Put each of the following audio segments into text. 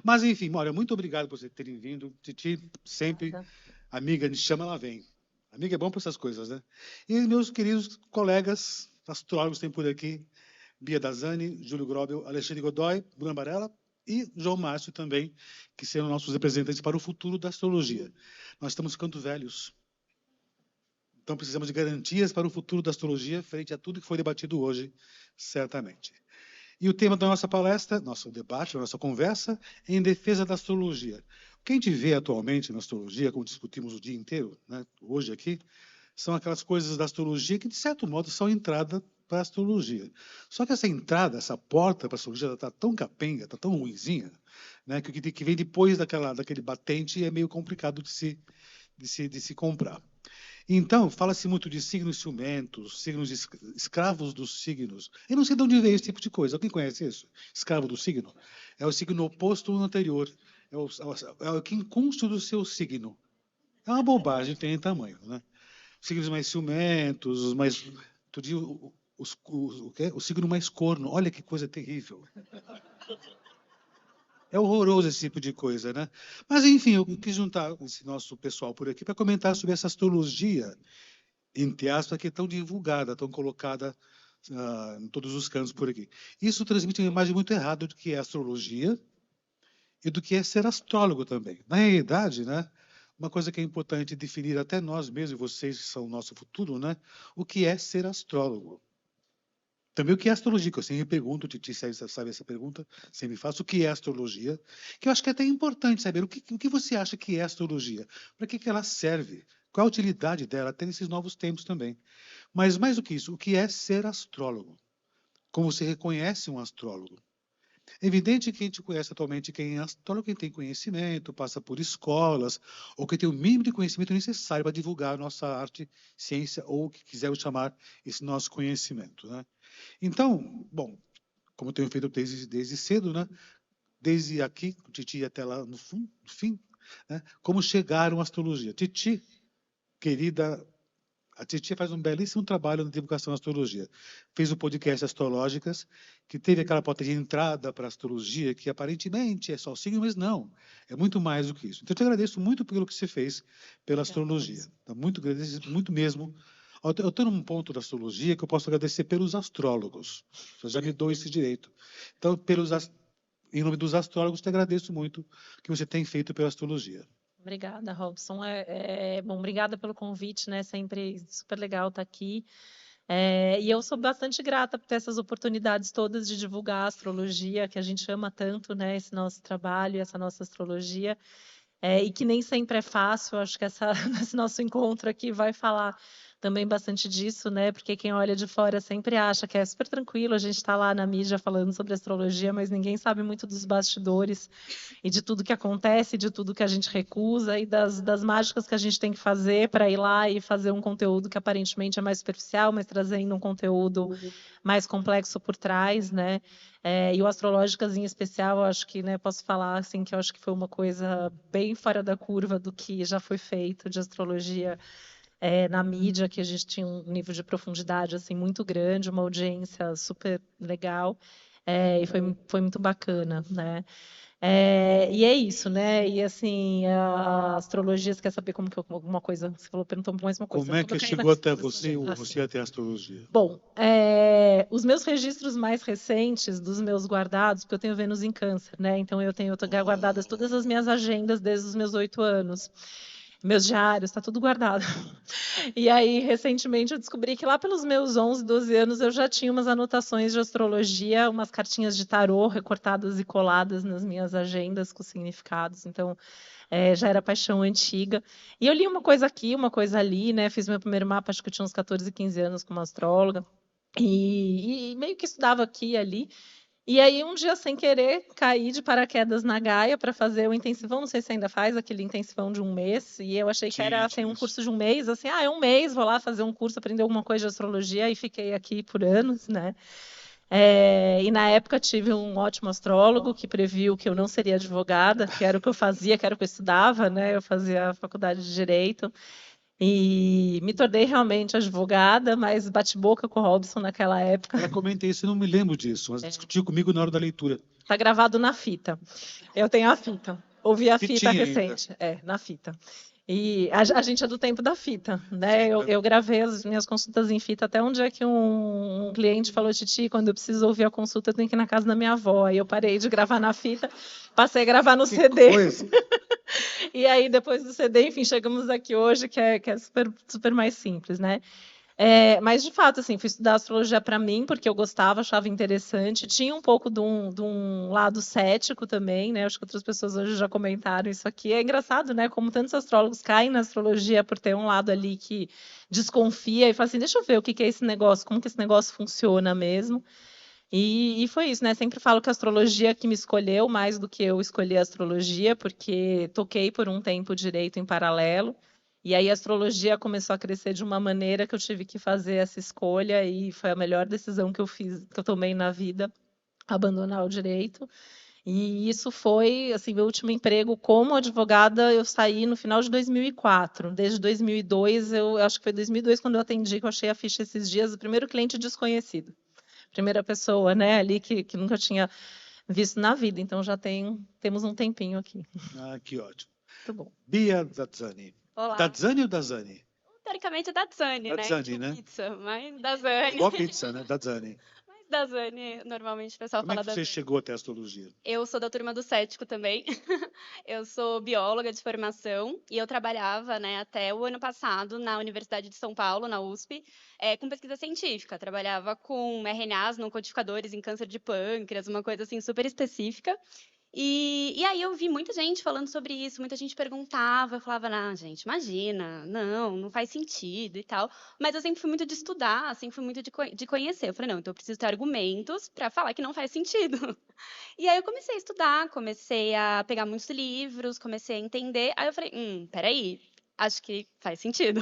Mas, enfim, olha, muito obrigado por vocês terem vindo. Titi, sempre, Nada. amiga, me chama, ela vem. Amiga é bom para essas coisas, né? E meus queridos colegas astrólogos tem por aqui, Bia Dazani, Júlio Grobel, Alexandre Godoy, Bruna Barella e João Márcio também, que serão nossos representantes para o futuro da astrologia. Nós estamos ficando velhos, então precisamos de garantias para o futuro da astrologia frente a tudo que foi debatido hoje, certamente. E o tema da nossa palestra, nosso debate, nossa conversa, é em defesa da astrologia. O que a gente vê atualmente na astrologia, como discutimos o dia inteiro, né, hoje aqui, são aquelas coisas da astrologia que, de certo modo, são entrada para a astrologia. Só que essa entrada, essa porta para a astrologia está tão capenga, está tão ruinzinha, né, que o que vem depois daquele batente é meio complicado de se comprar. Então, fala-se muito de signos ciumentos, signos escravos dos signos. Eu não sei de onde veio esse tipo de coisa. Alguém conhece isso? Escravo do signo? É o signo oposto ao anterior. É o quincuncio do seu signo. É uma bobagem, tem tamanho, né? Signos mais ciumentos, os mais. Tu diz o quê? O signo mais corno. Olha que coisa terrível. É horroroso esse tipo de coisa, né? Mas, enfim, eu quis juntar esse nosso pessoal por aqui para comentar sobre essa astrologia, entre aspas, que é tão divulgada, tão colocada em todos os cantos por aqui. Isso transmite uma imagem muito errada do que é astrologia e do que é ser astrólogo também. Na realidade, né, uma coisa que é importante definir até nós mesmos, vocês que são o nosso futuro, né, o que é ser astrólogo. Também o que é astrologia, que eu sempre pergunto, Titi sabe essa pergunta, sempre faço, o que é astrologia, que eu acho que é até importante saber o que você acha que é astrologia, para que ela serve, qual a utilidade dela, até nesses novos tempos também. Mas mais do que isso, o que é ser astrólogo? Como você reconhece um astrólogo? É evidente que a gente conhece atualmente quem é astrólogo, quem tem conhecimento, passa por escolas, ou quem tem o mínimo de conhecimento necessário para divulgar a nossa arte, ciência, ou o que quisermos chamar esse nosso conhecimento, né? Então, bom, como eu tenho feito desde cedo, né? Desde aqui, o Titi até lá no fim, né? Como chegaram à astrologia. Titi, querida, a Titi faz um belíssimo trabalho na divulgação da astrologia. Fez o podcast Astrológicas, que teve aquela porta de entrada para a astrologia, que aparentemente é só o signo, mas não, é muito mais do que isso. Então, eu te agradeço muito pelo que você fez pela astrologia. Tá? Muito agradeço, muito mesmo. Eu estou num ponto da astrologia que eu posso agradecer pelos astrólogos. Você já me deu esse direito. Então, em nome dos astrólogos, te agradeço muito o que você tem feito pela astrologia. Obrigada, Robson. Bom, obrigada pelo convite, né? Sempre super legal estar aqui. E eu sou bastante grata por ter essas oportunidades todas de divulgar a astrologia, que a gente ama tanto, né? Esse nosso trabalho, essa nossa astrologia. E que nem sempre é fácil. Acho que esse nosso encontro aqui vai falar também bastante disso, né? Porque quem olha de fora sempre acha que é super tranquilo, a gente está lá na mídia falando sobre astrologia, mas ninguém sabe muito dos bastidores e de tudo que acontece, de tudo que a gente recusa e das mágicas que a gente tem que fazer para ir lá e fazer um conteúdo que aparentemente é mais superficial, mas trazendo um conteúdo mais complexo por trás, né? E o Astrológicas em especial, eu acho que, né, posso falar assim que eu acho que foi uma coisa bem fora da curva do que já foi feito de astrologia na mídia, que a gente tinha um nível de profundidade assim muito grande, uma audiência super legal, e foi muito bacana, né? E é isso, né? E assim, a astrologia, você quer saber como que alguma coisa? Você falou, perguntou mais uma coisa. Como é Como eu que caí na chegou até você ou astrologia? você até a astrologia? Bom, os meus registros mais recentes dos meus guardados, porque eu tenho Vênus em Câncer, né? Então eu tô guardadas todas as minhas agendas desde os meus 8 anos. Meus diários, tá tudo guardado. E aí, recentemente, eu descobri que lá pelos meus 11, 12 anos eu já tinha umas anotações de astrologia, umas cartinhas de tarô recortadas e coladas nas minhas agendas com significados. Então, já era paixão antiga. E eu li uma coisa aqui, uma coisa ali, né? Fiz meu primeiro mapa, acho que eu tinha uns 14, 15 anos como astróloga. E meio que estudava aqui e ali. E aí, um dia, sem querer, caí de paraquedas na Gaia para fazer o intensivão. Não sei se ainda faz aquele intensivão de um mês. E eu achei que era assim, um curso de um mês. Assim, é um mês, vou lá fazer um curso, aprender alguma coisa de astrologia. E fiquei aqui por anos, né? E na época tive um ótimo astrólogo que previu que eu não seria advogada, que era o que eu fazia, que era o que eu estudava, né? Eu fazia a faculdade de Direito. E me tornei realmente advogada, mas bate boca com o Robson naquela época. Ela comentei isso, eu não me lembro disso, mas discutiu comigo na hora da leitura. Tá gravado na fita. Eu tenho a fita. Ouvi a fita Fitinha ainda. recente. Na fita. E a gente é do tempo da fita, né? Eu gravei as minhas consultas em fita até um dia que um cliente falou, Titi, quando eu preciso ouvir a consulta, eu tenho que ir na casa da minha avó. Aí eu parei de gravar na fita, passei a gravar no CD. Coisa. E aí, depois do CD, enfim, chegamos aqui hoje, que é super, super mais simples, né? Mas, de fato, assim, fui estudar astrologia para mim, porque eu gostava, achava interessante. Tinha um pouco de um lado cético também, né? Acho que outras pessoas hoje já comentaram isso aqui. É engraçado, né? Como tantos astrólogos caem na astrologia por ter um lado ali que desconfia e fala assim, deixa eu ver o que é esse negócio, como que esse negócio funciona mesmo. E foi isso, né? Sempre falo que a astrologia que me escolheu mais do que eu escolhi a astrologia, porque toquei por um tempo direito em paralelo. E aí a astrologia começou a crescer de uma maneira que eu tive que fazer essa escolha e foi a melhor decisão que eu fiz, que eu tomei na vida, abandonar o direito. E isso foi, assim, meu último emprego como advogada, eu saí no final de 2004. Desde 2002, eu acho que foi 2002 quando eu atendi, que eu achei a ficha esses dias, o primeiro cliente desconhecido. Primeira pessoa, né, ali que nunca tinha visto na vida. Então já temos um tempinho aqui. Que ótimo. Muito bom. Bia Dazzani. Olá. Dazzani ou Dazzani? Teoricamente é Dazzani, Dazzani, né? né? Pizza, mas Dazzani. Igual pizza, né? Dazzani. Mas Dazzani, normalmente o pessoal Como é fala que você Dazzani. chegou até a astrologia? Eu sou da turma do cético também. Eu sou bióloga de formação e eu trabalhava, né, até o ano passado na Universidade de São Paulo, na USP, com pesquisa científica. Trabalhava com RNAs não codificadores em câncer de pâncreas, uma coisa assim super específica. E aí eu vi muita gente falando sobre isso, muita gente perguntava, eu falava, não, gente, imagina, não faz sentido e tal. Mas eu sempre fui muito de estudar, sempre fui muito de conhecer. Eu falei, não, então eu preciso ter argumentos para falar que não faz sentido. E aí eu comecei a estudar, comecei a pegar muitos livros, comecei a entender. Aí eu falei, peraí, acho que faz sentido.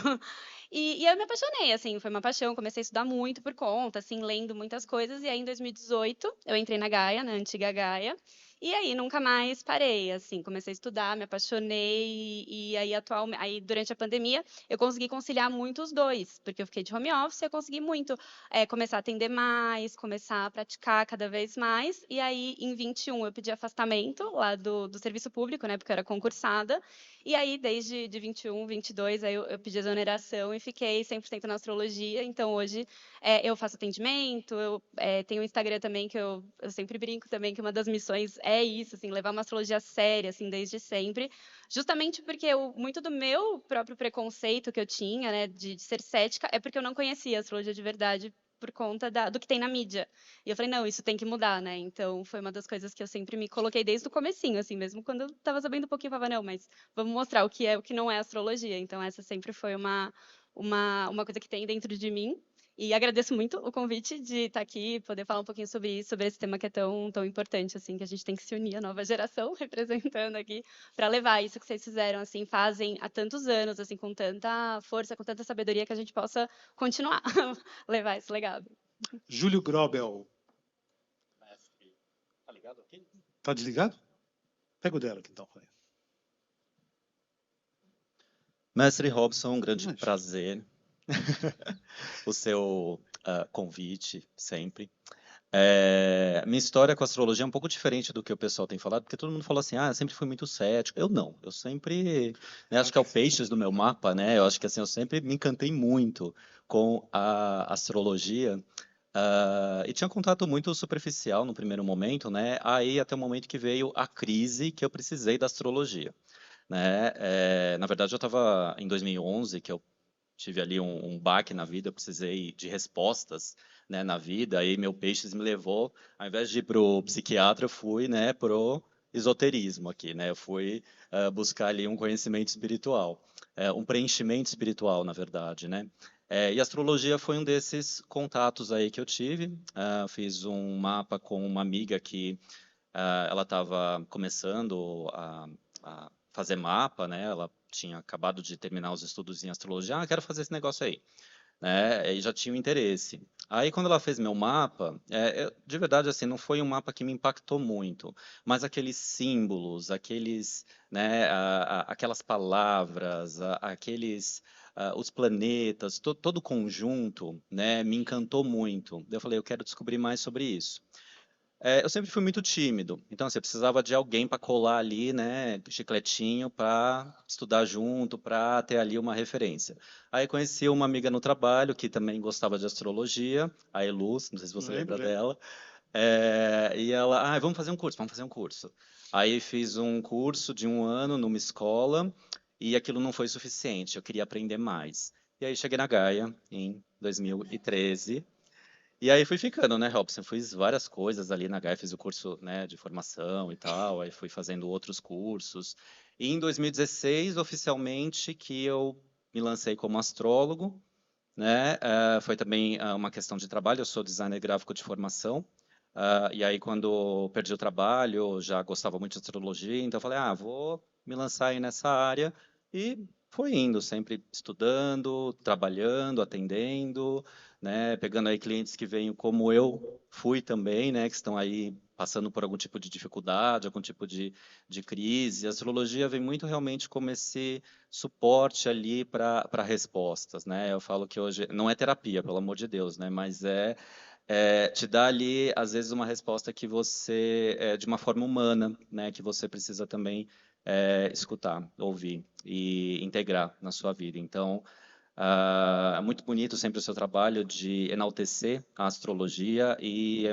E eu me apaixonei, assim, foi uma paixão, comecei a estudar muito por conta, assim, lendo muitas coisas. E aí, em 2018, eu entrei na Gaia, na antiga Gaia. E aí, nunca mais parei, assim, comecei a estudar, me apaixonei. E aí, aí, durante a pandemia, eu consegui conciliar muito os dois, porque eu fiquei de home office e eu consegui muito começar a atender mais, começar a praticar cada vez mais. E aí, em 21, eu pedi afastamento lá do serviço público, né, porque eu era concursada. E aí, desde de 21, 22, aí eu pedi exoneração e fiquei 100% na astrologia. Então, hoje, eu faço atendimento, eu tenho um Instagram também, que eu sempre brinco também, que uma das missões é isso, assim, levar uma astrologia séria, assim, desde sempre. Justamente porque muito do meu próprio preconceito que eu tinha, né, de ser cética, é porque eu não conhecia a astrologia de verdade por conta do que tem na mídia. E eu falei, não, isso tem que mudar, né? Então, foi uma das coisas que eu sempre me coloquei desde o comecinho, assim, mesmo quando eu estava sabendo um pouquinho, eu falava, não, mas vamos mostrar o que é, o que não é astrologia. Então, essa sempre foi uma coisa que tem dentro de mim. E agradeço muito o convite de estar aqui, poder falar um pouquinho sobre isso, sobre esse tema que é tão, tão importante, assim, que a gente tem que se unir, a nova geração, representando aqui, para levar isso que vocês fizeram, assim, fazem há tantos anos, assim, com tanta força, com tanta sabedoria, que a gente possa continuar levar esse legado. Júlio Grobel. Mestre, tá ligado aqui? Tá desligado? Pega o dela aqui, então. Mestre Robson, um grande prazer. O seu convite, sempre. Minha história com a astrologia é um pouco diferente do que o pessoal tem falado, porque todo mundo fala assim, eu sempre fui muito cético. Eu não, eu sempre, né, acho que é o peixes do meu mapa, né? Eu acho que assim, eu sempre me encantei muito com a astrologia. E tinha contato muito superficial no primeiro momento, né? Aí até o momento que veio a crise que eu precisei da astrologia, né? Na verdade, eu estava em 2011, que eu tive ali um baque na vida, eu precisei de respostas, né, na vida, aí meu peixes me levou, ao invés de ir para o psiquiatra, eu fui, né, pro esoterismo aqui, né? Eu fui buscar ali um conhecimento espiritual, um preenchimento espiritual, na verdade, né? E a astrologia foi um desses contatos aí que eu tive. Fiz um mapa com uma amiga que ela estava começando a fazer mapa, né? Ela tinha acabado de terminar os estudos em astrologia. Quero fazer esse negócio aí, né? E já tinha um interesse. Aí, quando ela fez meu mapa, de verdade, assim, não foi um mapa que me impactou muito, mas aqueles símbolos, aqueles, né, aquelas palavras, os planetas, todo o conjunto, né, me encantou muito. Eu falei, eu quero descobrir mais sobre isso. Eu sempre fui muito tímido, então você precisava de alguém para colar ali, né, chicletinho, para estudar junto, para ter ali uma referência. Aí conheci uma amiga no trabalho que também gostava de astrologia, a Eluz, não sei se você lembra Lembro. dela. E ela, vamos fazer um curso, vamos fazer um curso. Aí fiz um curso de 1 ano numa escola e aquilo não foi suficiente, eu queria aprender mais. E aí cheguei na Gaia em 2013. E aí fui ficando, né, Robson? Fiz várias coisas ali na Gaia, fiz o curso, né, de formação e tal, aí fui fazendo outros cursos. E em 2016, oficialmente, que eu me lancei como astrólogo, né? Foi também uma questão de trabalho, eu sou designer gráfico de formação. E aí, quando perdi o trabalho, já gostava muito de astrologia, então eu falei, vou me lançar aí nessa área. E foi indo, sempre estudando, trabalhando, atendendo, né? Pegando aí clientes que vêm como eu fui também, né? Que estão aí passando por algum tipo de dificuldade, algum tipo de crise. A astrologia vem muito realmente como esse suporte ali para respostas, né? Eu falo que hoje não é terapia, pelo amor de Deus, né? Mas te dá ali às vezes uma resposta que você de uma forma humana, né? Que você precisa também escutar, ouvir e integrar na sua vida. Então é muito bonito sempre o seu trabalho de enaltecer a astrologia e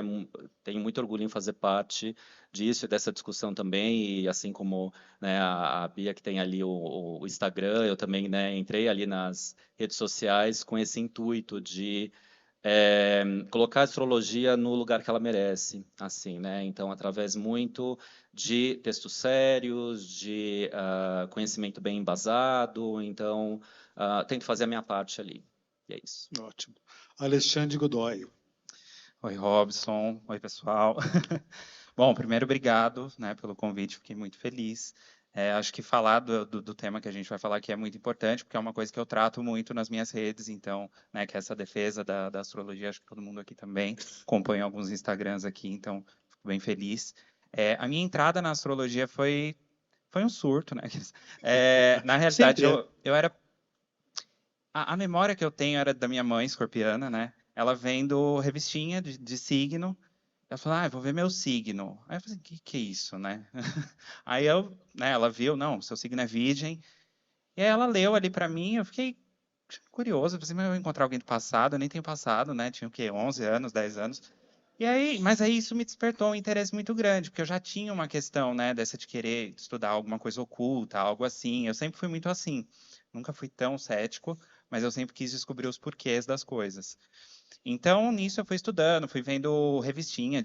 tenho muito orgulho em fazer parte disso e dessa discussão também. E assim como, né, a Bia que tem ali o Instagram, eu também, né, entrei ali nas redes sociais com esse intuito de colocar a astrologia no lugar que ela merece, assim, né? Então, através muito de textos sérios, de conhecimento bem embasado. Então, tento fazer a minha parte ali. E é isso. Ótimo. Alexandre Godoy. Oi, Robson. Oi, pessoal. Bom, primeiro, obrigado, né, pelo convite, fiquei muito feliz. Acho que falar do tema que a gente vai falar aqui é muito importante, porque é uma coisa que eu trato muito nas minhas redes, então, né, que é essa defesa da astrologia, acho que todo mundo aqui também acompanha alguns Instagrams aqui, então, fico bem feliz. A minha entrada na astrologia foi um surto, né? Na realidade, Sempre é. eu era... A memória que eu tenho era da minha mãe, escorpiana, né? Ela vendo revistinha de signo. Ela falou, eu vou ver meu signo. Aí eu falei, que é isso, né? Aí né, ela viu, não, seu signo é virgem. E aí ela leu ali pra mim, eu fiquei curioso. Eu pensei, mas eu vou encontrar alguém do passado, eu nem tenho passado, né? Tinha o quê? 11 anos, 10 anos. Mas aí isso me despertou um interesse muito grande, porque eu já tinha uma questão, né, dessa de querer estudar alguma coisa oculta, algo assim. Eu sempre fui muito assim. Nunca fui tão cético, mas eu sempre quis descobrir os porquês das coisas. Então, nisso eu fui estudando, fui vendo revistinha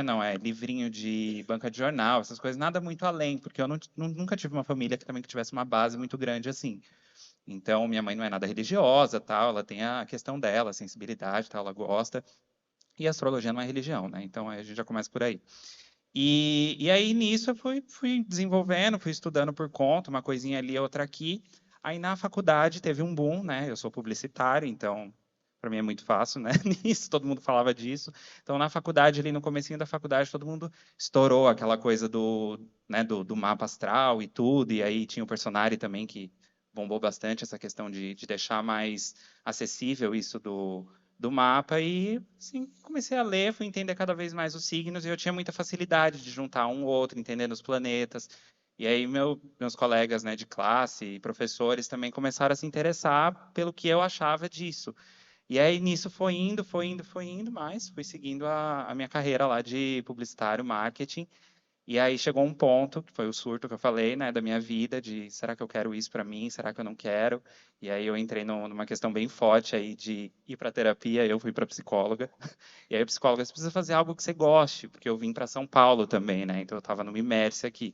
não, livrinho de banca de jornal, essas coisas, nada muito além, porque eu nunca tive uma família que também tivesse uma base muito grande assim. Então, minha mãe não é nada religiosa, tal, ela tem a questão dela, a sensibilidade, tal, ela gosta. E a astrologia não é religião, né? Então a gente já começa por aí. E aí nisso eu fui desenvolvendo, fui estudando por conta, uma coisinha ali, outra aqui. Aí na faculdade teve um boom, né? Eu sou publicitário, então para mim é muito fácil, né? Nisso todo mundo falava disso. Então na faculdade, ali no comecinho da faculdade, todo mundo estourou aquela coisa né, do mapa astral e tudo. E aí tinha o Personari também que bombou bastante essa questão de deixar mais acessível isso do mapa e assim, comecei a ler, fui entender cada vez mais os signos e eu tinha muita facilidade de juntar um ou outro, entendendo os planetas. E aí meus colegas, né, de classe e professores também começaram a se interessar pelo que eu achava disso. E aí nisso foi indo, mas fui seguindo a minha carreira lá de publicitário, marketing. E aí chegou um ponto, que foi o surto que eu falei, né, da minha vida, de será que eu quero isso para mim, será que eu não quero? E aí eu entrei numa questão bem forte aí de ir para terapia, eu fui para psicóloga. E aí a psicóloga, você precisa fazer algo que você goste, porque eu vim para São Paulo também, né? Então eu estava no Imerse aqui.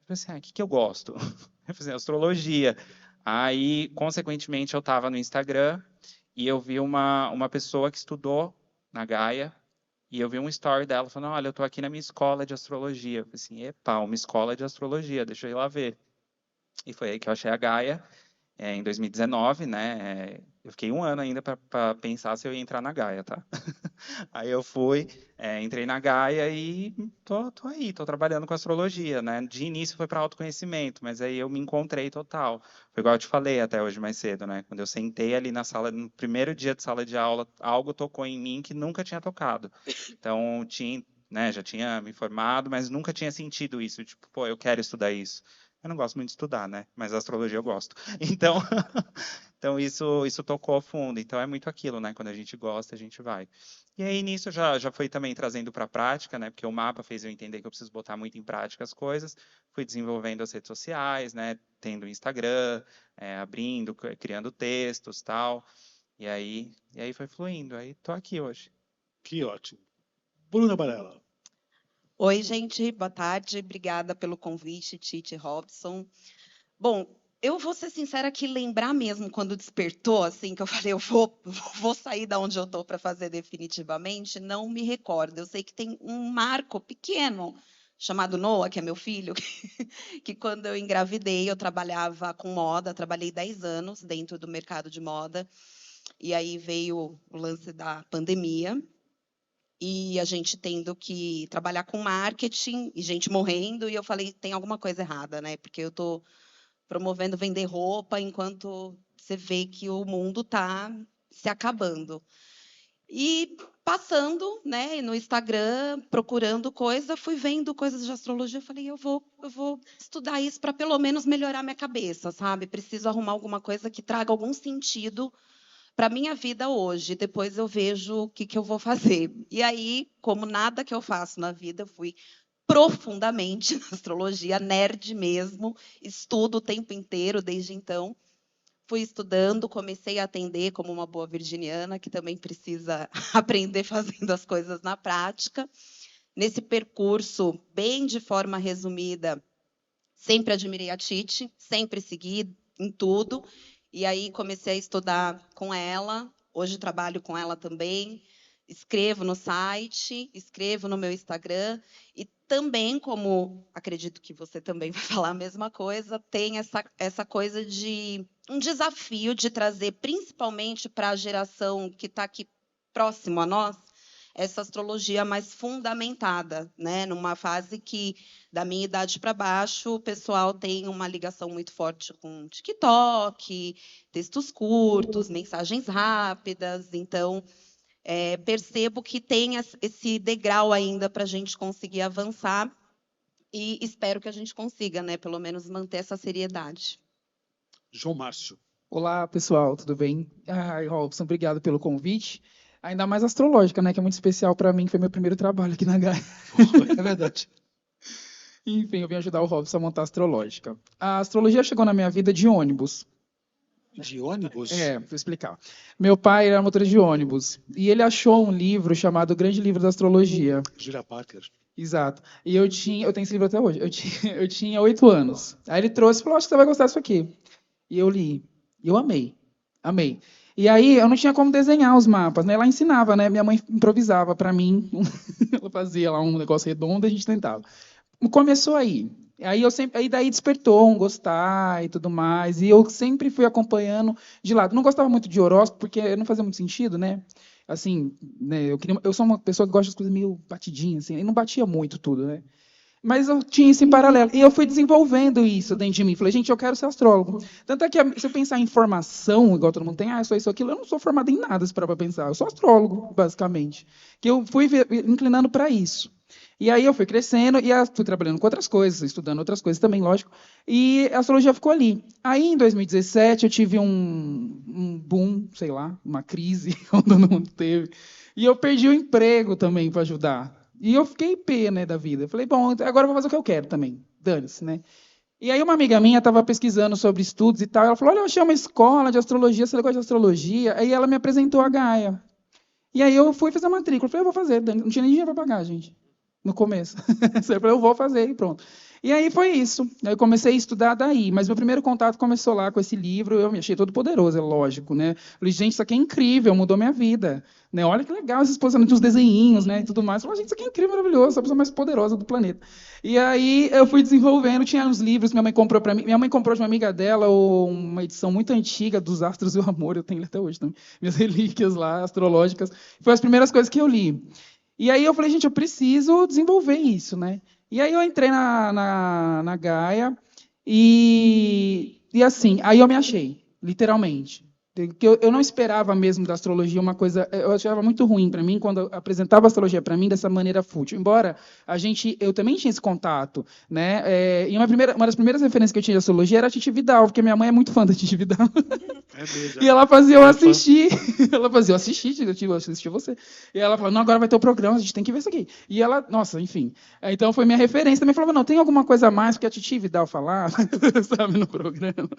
Eu falei assim, o que eu gosto? Eu falei assim, astrologia. Aí, consequentemente, eu estava no Instagram e eu vi uma pessoa que estudou na Gaia e eu vi um story dela falando, olha, eu tô aqui na minha escola de astrologia. Eu falei assim, epa, uma escola de astrologia, deixa eu ir lá ver. E foi aí que eu achei a Gaia, em 2019, né? Eu fiquei 1 ano ainda para pensar se eu ia entrar na Gaia, tá? Aí eu fui, entrei na Gaia e tô aí, tô trabalhando com astrologia, né? De início foi para autoconhecimento, mas aí eu me encontrei total. Foi igual eu te falei até hoje mais cedo, né? Quando eu sentei ali na sala, no primeiro dia de sala de aula, algo tocou em mim que nunca tinha tocado. Então, né, já tinha me formado, mas nunca tinha sentido isso. Tipo, pô, eu quero estudar isso. Eu não gosto muito de estudar, né? Mas a astrologia eu gosto. Então, então isso tocou a fundo. Então é muito aquilo, né? Quando a gente gosta, a gente vai. E aí nisso já foi também trazendo para a prática, né? Porque o mapa fez eu entender que eu preciso botar muito em prática as coisas. Fui desenvolvendo as redes sociais, né? Tendo o Instagram, abrindo, criando textos, tal. E aí foi fluindo. Aí tô aqui hoje. Que ótimo. Bruna Barella. Oi, gente, boa tarde. Obrigada pelo convite, Tite Robson. Bom, eu vou ser sincera que lembrar mesmo quando despertou, assim, que eu falei, eu vou sair da onde eu estou para fazer definitivamente, não me recordo. Eu sei que tem um marco pequeno chamado Noah, que é meu filho, que quando eu engravidei, eu trabalhava com moda, trabalhei 10 anos dentro do mercado de moda, e aí veio o lance da pandemia, e a gente tendo que trabalhar com marketing, e gente morrendo, e eu falei, tem alguma coisa errada, né? Porque eu estou promovendo vender roupa enquanto você vê que o mundo está se acabando. E passando, né, no Instagram, procurando coisa, fui vendo coisas de astrologia, falei, eu vou estudar isso para pelo menos melhorar minha cabeça, sabe? Preciso arrumar alguma coisa que traga algum sentido para minha vida hoje. Depois eu vejo o que eu vou fazer. E aí, como nada que eu faço na vida, fui profundamente na astrologia, nerd mesmo, estudo o tempo inteiro desde então. Fui estudando, comecei a atender como uma boa virginiana, que também precisa aprender fazendo as coisas na prática. Nesse percurso, bem de forma resumida, sempre admirei a Tite, sempre segui em tudo. E aí comecei a estudar com ela. Hoje trabalho com ela também. Escrevo no site, escrevo no meu Instagram. E também, como acredito que você também vai falar a mesma coisa, tem essa coisa de um desafio de trazer, principalmente para a geração que está aqui próximo a nós, essa astrologia mais fundamentada, né? Numa fase que, da minha idade para baixo, o pessoal tem uma ligação muito forte com TikTok, textos curtos, mensagens rápidas. Então, percebo que tem esse degrau ainda para a gente conseguir avançar e espero que a gente consiga, né? Pelo menos manter essa seriedade. João Márcio. Olá, pessoal, tudo bem? Ai, Robson, obrigado pelo convite. Ainda mais astrológica, né? Que é muito especial para mim, que foi meu primeiro trabalho aqui na Gaia. É verdade. Enfim, eu vim ajudar o Robson a montar a astrológica. A astrologia chegou na minha vida de ônibus. De ônibus? Vou explicar. Meu pai era motorista de ônibus e ele achou um livro chamado O Grande Livro da Astrologia. Gira Parker. Exato. E eu tenho esse livro até hoje. Eu tinha 8 anos. Aí ele trouxe e falou, acho que você vai gostar disso aqui. E eu li. E eu amei. Amei. E aí eu não tinha como desenhar os mapas, né? Ela ensinava, né? Minha mãe improvisava para mim. Ela fazia lá um negócio redondo e a gente tentava. Começou aí. Aí daí despertou um gostar e tudo mais. E eu sempre fui acompanhando de lado. Não gostava muito de horóscopo porque não fazia muito sentido, né? Assim, né? Eu sou uma pessoa que gosta das coisas meio batidinhas, assim. E não batia muito tudo, né? Mas eu tinha isso em paralelo. E eu fui desenvolvendo isso dentro de mim. Falei, gente, eu quero ser astrólogo. Tanto é que, se eu pensar em formação, igual todo mundo tem, eu sou isso, aquilo, eu não sou formado em nada, se parar para pensar. Eu sou astrólogo, basicamente. Que eu fui inclinando para isso. E aí eu fui crescendo e fui trabalhando com outras coisas, estudando outras coisas também, lógico. E a astrologia ficou ali. Aí, em 2017, eu tive um boom, sei lá, uma crise, como todo mundo teve. E eu perdi o emprego também para ajudar. E eu fiquei pé, né, da vida. Eu falei, bom, agora eu vou fazer o que eu quero também. Dane-se, né? E aí uma amiga minha estava pesquisando sobre estudos e tal. Ela falou, olha, eu achei uma escola de astrologia, você gosta de astrologia? Aí ela me apresentou a Gaia. E aí eu fui fazer a matrícula. Eu falei, eu vou fazer. Não tinha nem dinheiro para pagar, gente. No começo. Eu falei, eu vou fazer e pronto. E aí foi isso. Eu comecei a estudar daí, mas meu primeiro contato começou lá com esse livro, eu me achei todo poderoso, é lógico, né? Falei, gente, isso aqui é incrível, mudou minha vida. Né? Olha que legal essa exposição, tinha uns desenhinhos, né, e tudo mais. Falei, gente, isso aqui é incrível, maravilhoso, a pessoa mais poderosa do planeta. E aí eu fui desenvolvendo, tinha uns livros, minha mãe comprou para mim, minha mãe comprou de uma amiga dela uma edição muito antiga dos Astros e o Amor, eu tenho ele até hoje também, minhas relíquias lá, astrológicas. Foi as primeiras coisas que eu li. E aí eu falei, gente, eu preciso desenvolver isso, né? E aí eu entrei na Gaia e assim, aí eu me achei, literalmente. Porque eu não esperava mesmo da astrologia uma coisa, eu achava muito ruim para mim quando eu apresentava a astrologia para mim dessa maneira fútil. Embora eu também tinha esse contato, né? E uma das primeiras referências que eu tinha de astrologia era a Titi Vidal, porque minha mãe é muito fã da Titi Vidal. É mesmo. E ela fazia eu assistir. Ela fazia eu assistir, eu assisti você. E ela falou, não, agora vai ter o programa, a gente tem que ver isso aqui. E ela, nossa, enfim. Então foi minha referência. Também falava, não, tem alguma coisa a mais que a Titi Vidal falava, sabe, no programa.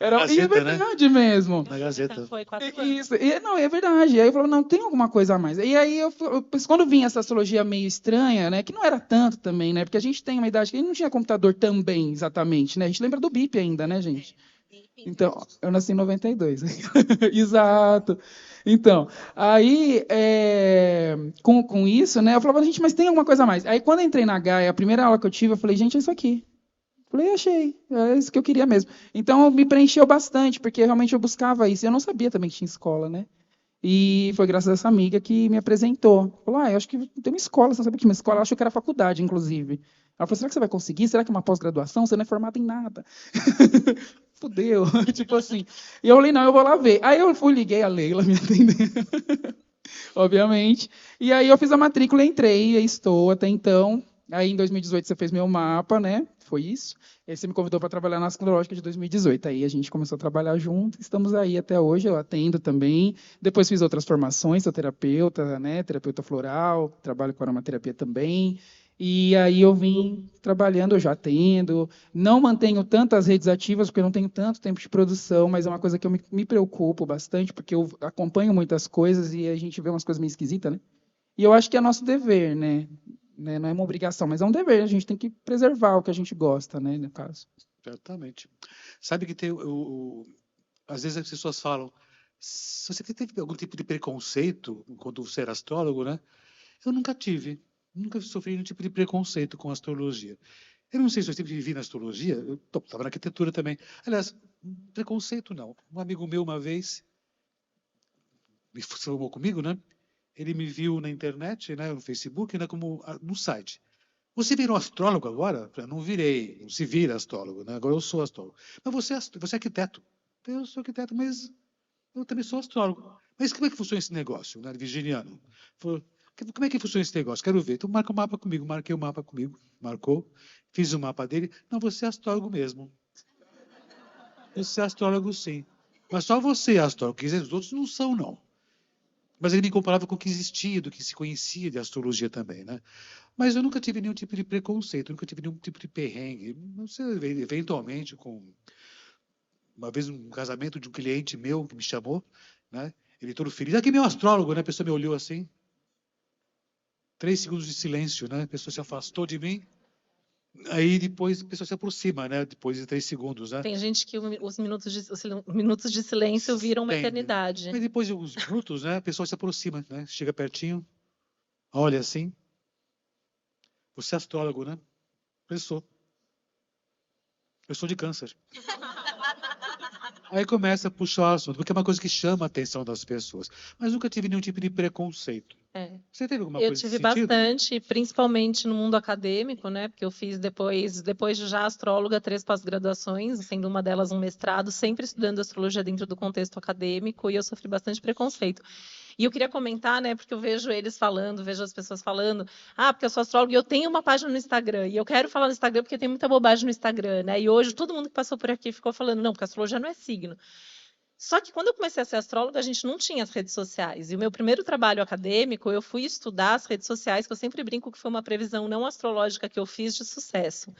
E é Gazeta, né? verdade mesmo. Na Gazeta. Foi 4 anos. Isso, não, é verdade. Aí eu falava, não, tem alguma coisa a mais. E aí, quando vinha essa astrologia meio estranha, né, que não era tanto também, né, porque a gente tem uma idade que a gente não tinha computador também, exatamente, né, a gente lembra do BIP ainda, né, gente? Então, eu nasci em 92. Exato. Então, aí, com isso, né, eu falava, gente, mas tem alguma coisa a mais. Aí, quando eu entrei na Gaia, a primeira aula que eu tive, eu falei, gente, é isso aqui. Falei, achei, é isso que eu queria mesmo. Então, me preencheu bastante, porque realmente eu buscava isso. Eu não sabia também que tinha escola, né? E foi graças a essa amiga que me apresentou. Falou, eu acho que tem uma escola, você não sabia que tinha uma escola? Eu achei que era faculdade, inclusive. Ela falou, será que você vai conseguir? Será que é uma pós-graduação? Você não é formada em nada. Fudeu, tipo assim. E eu falei, não, eu vou lá ver. Aí eu liguei a Leila me atendeu, obviamente. E aí eu fiz a matrícula, entrei, e aí estou até então. Aí em 2018 você fez meu mapa, né? Foi isso. E aí você me convidou para trabalhar na astrológica de 2018. Aí a gente começou a trabalhar junto, estamos aí até hoje, eu atendo também. Depois fiz outras formações, sou terapeuta, né? Terapeuta floral, trabalho com aromaterapia também. E aí eu vim trabalhando, eu já atendo. Não mantenho tantas redes ativas, porque eu não tenho tanto tempo de produção, mas é uma coisa que eu me preocupo bastante, porque eu acompanho muitas coisas e a gente vê umas coisas meio esquisitas, né? E eu acho que é nosso dever, né? Não é uma obrigação, mas é um dever. A gente tem que preservar o que a gente gosta, né? No caso. Certamente. Sabe que tem às vezes as pessoas falam, se você teve algum tipo de preconceito quando você era astrólogo, né? Eu nunca tive. Nunca sofri nenhum tipo de preconceito com astrologia. Eu não sei se eu sempre vivi na astrologia, eu estava na arquitetura também. Aliás, preconceito não. Um amigo meu, uma vez, me formou comigo, né? Ele me viu na internet, né, no Facebook, né, no site. Você virou astrólogo agora? Eu falei, não virei, não se vira astrólogo, né? Agora eu sou astrólogo. Mas você é arquiteto. Eu sou arquiteto, mas eu também sou astrólogo. Mas como é que funciona esse negócio, né, virginiano? Falou, como é que funciona esse negócio? Quero ver. Então marca o mapa comigo. Marquei o mapa comigo. Marcou. Fiz o mapa dele. Não, você é astrólogo mesmo. Você é astrólogo, sim. Mas só você é astrólogo. Quer dizer, os outros não são, não. Mas ele me comparava com o que existia, do que se conhecia de astrologia também, né? Mas eu nunca tive nenhum tipo de preconceito, nunca tive nenhum tipo de perrengue. Não sei, eventualmente, uma vez um casamento de um cliente meu que me chamou, né? Ele todo feliz. Aqui meu astrólogo, né? A pessoa me olhou assim. 3 segundos de silêncio, né? A pessoa se afastou de mim. Aí depois a pessoa se aproxima, né? Depois de 3 segundos, né? Tem gente que os minutos de silêncio viram uma Tem, eternidade. Mas depois de alguns minutos, né? A pessoa se aproxima, né? Chega pertinho, olha assim. Você é astrólogo, né? Eu sou. Eu sou de câncer. Aí começa a puxar o assunto, porque é uma coisa que chama a atenção das pessoas. Mas nunca tive nenhum tipo de preconceito. Você teve alguma Eu coisa tive nesse sentido? bastante, principalmente no mundo acadêmico, né? Porque eu fiz depois de já astróloga, 3 pós-graduações, sendo uma delas um mestrado, sempre estudando astrologia dentro do contexto acadêmico, e eu sofri bastante preconceito. E eu queria comentar, né? Porque eu vejo eles falando, vejo as pessoas falando, porque eu sou astróloga e eu tenho uma página no Instagram, e eu quero falar no Instagram porque tem muita bobagem no Instagram, né? E hoje todo mundo que passou por aqui ficou falando, não, porque a astrologia não é signo. Só que quando eu comecei a ser astróloga, a gente não tinha as redes sociais. E o meu primeiro trabalho acadêmico, eu fui estudar as redes sociais, que eu sempre brinco que foi uma previsão não astrológica que eu fiz de sucesso.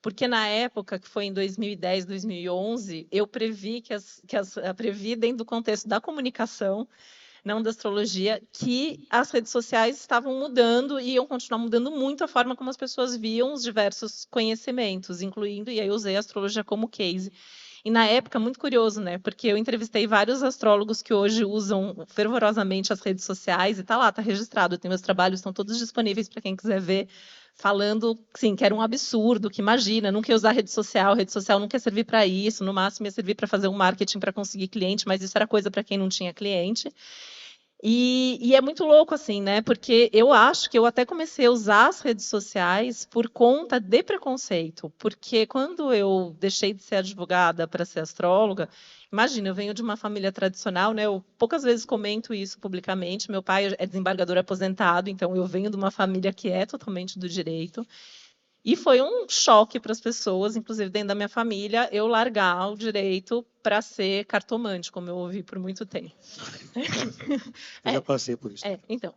Porque na época, que foi em 2010, 2011, eu previ previ dentro do contexto da comunicação, não da astrologia, que as redes sociais estavam mudando e iam continuar mudando muito a forma como as pessoas viam os diversos conhecimentos, incluindo, e aí eu usei a astrologia como case. E na época, muito curioso, né? Porque eu entrevistei vários astrólogos que hoje usam fervorosamente as redes sociais e tá lá, tá registrado. Meus trabalhos estão todos disponíveis para quem quiser ver, falando, sim, que era um absurdo, que imagina, nunca ia usar rede social nunca ia servir para isso, no máximo ia servir para fazer um marketing para conseguir cliente, mas isso era coisa para quem não tinha cliente. E é muito louco, assim, né? Porque eu acho que eu até comecei a usar as redes sociais por conta de preconceito. Porque quando eu deixei de ser advogada para ser astróloga, imagina, eu venho de uma família tradicional, né? Eu poucas vezes comento isso publicamente. Meu pai é desembargador aposentado, então eu venho de uma família que é totalmente do direito. E foi um choque para as pessoas, inclusive dentro da minha família, eu largar o direito para ser cartomante, como eu ouvi por muito tempo. Eu já passei por isso. Então.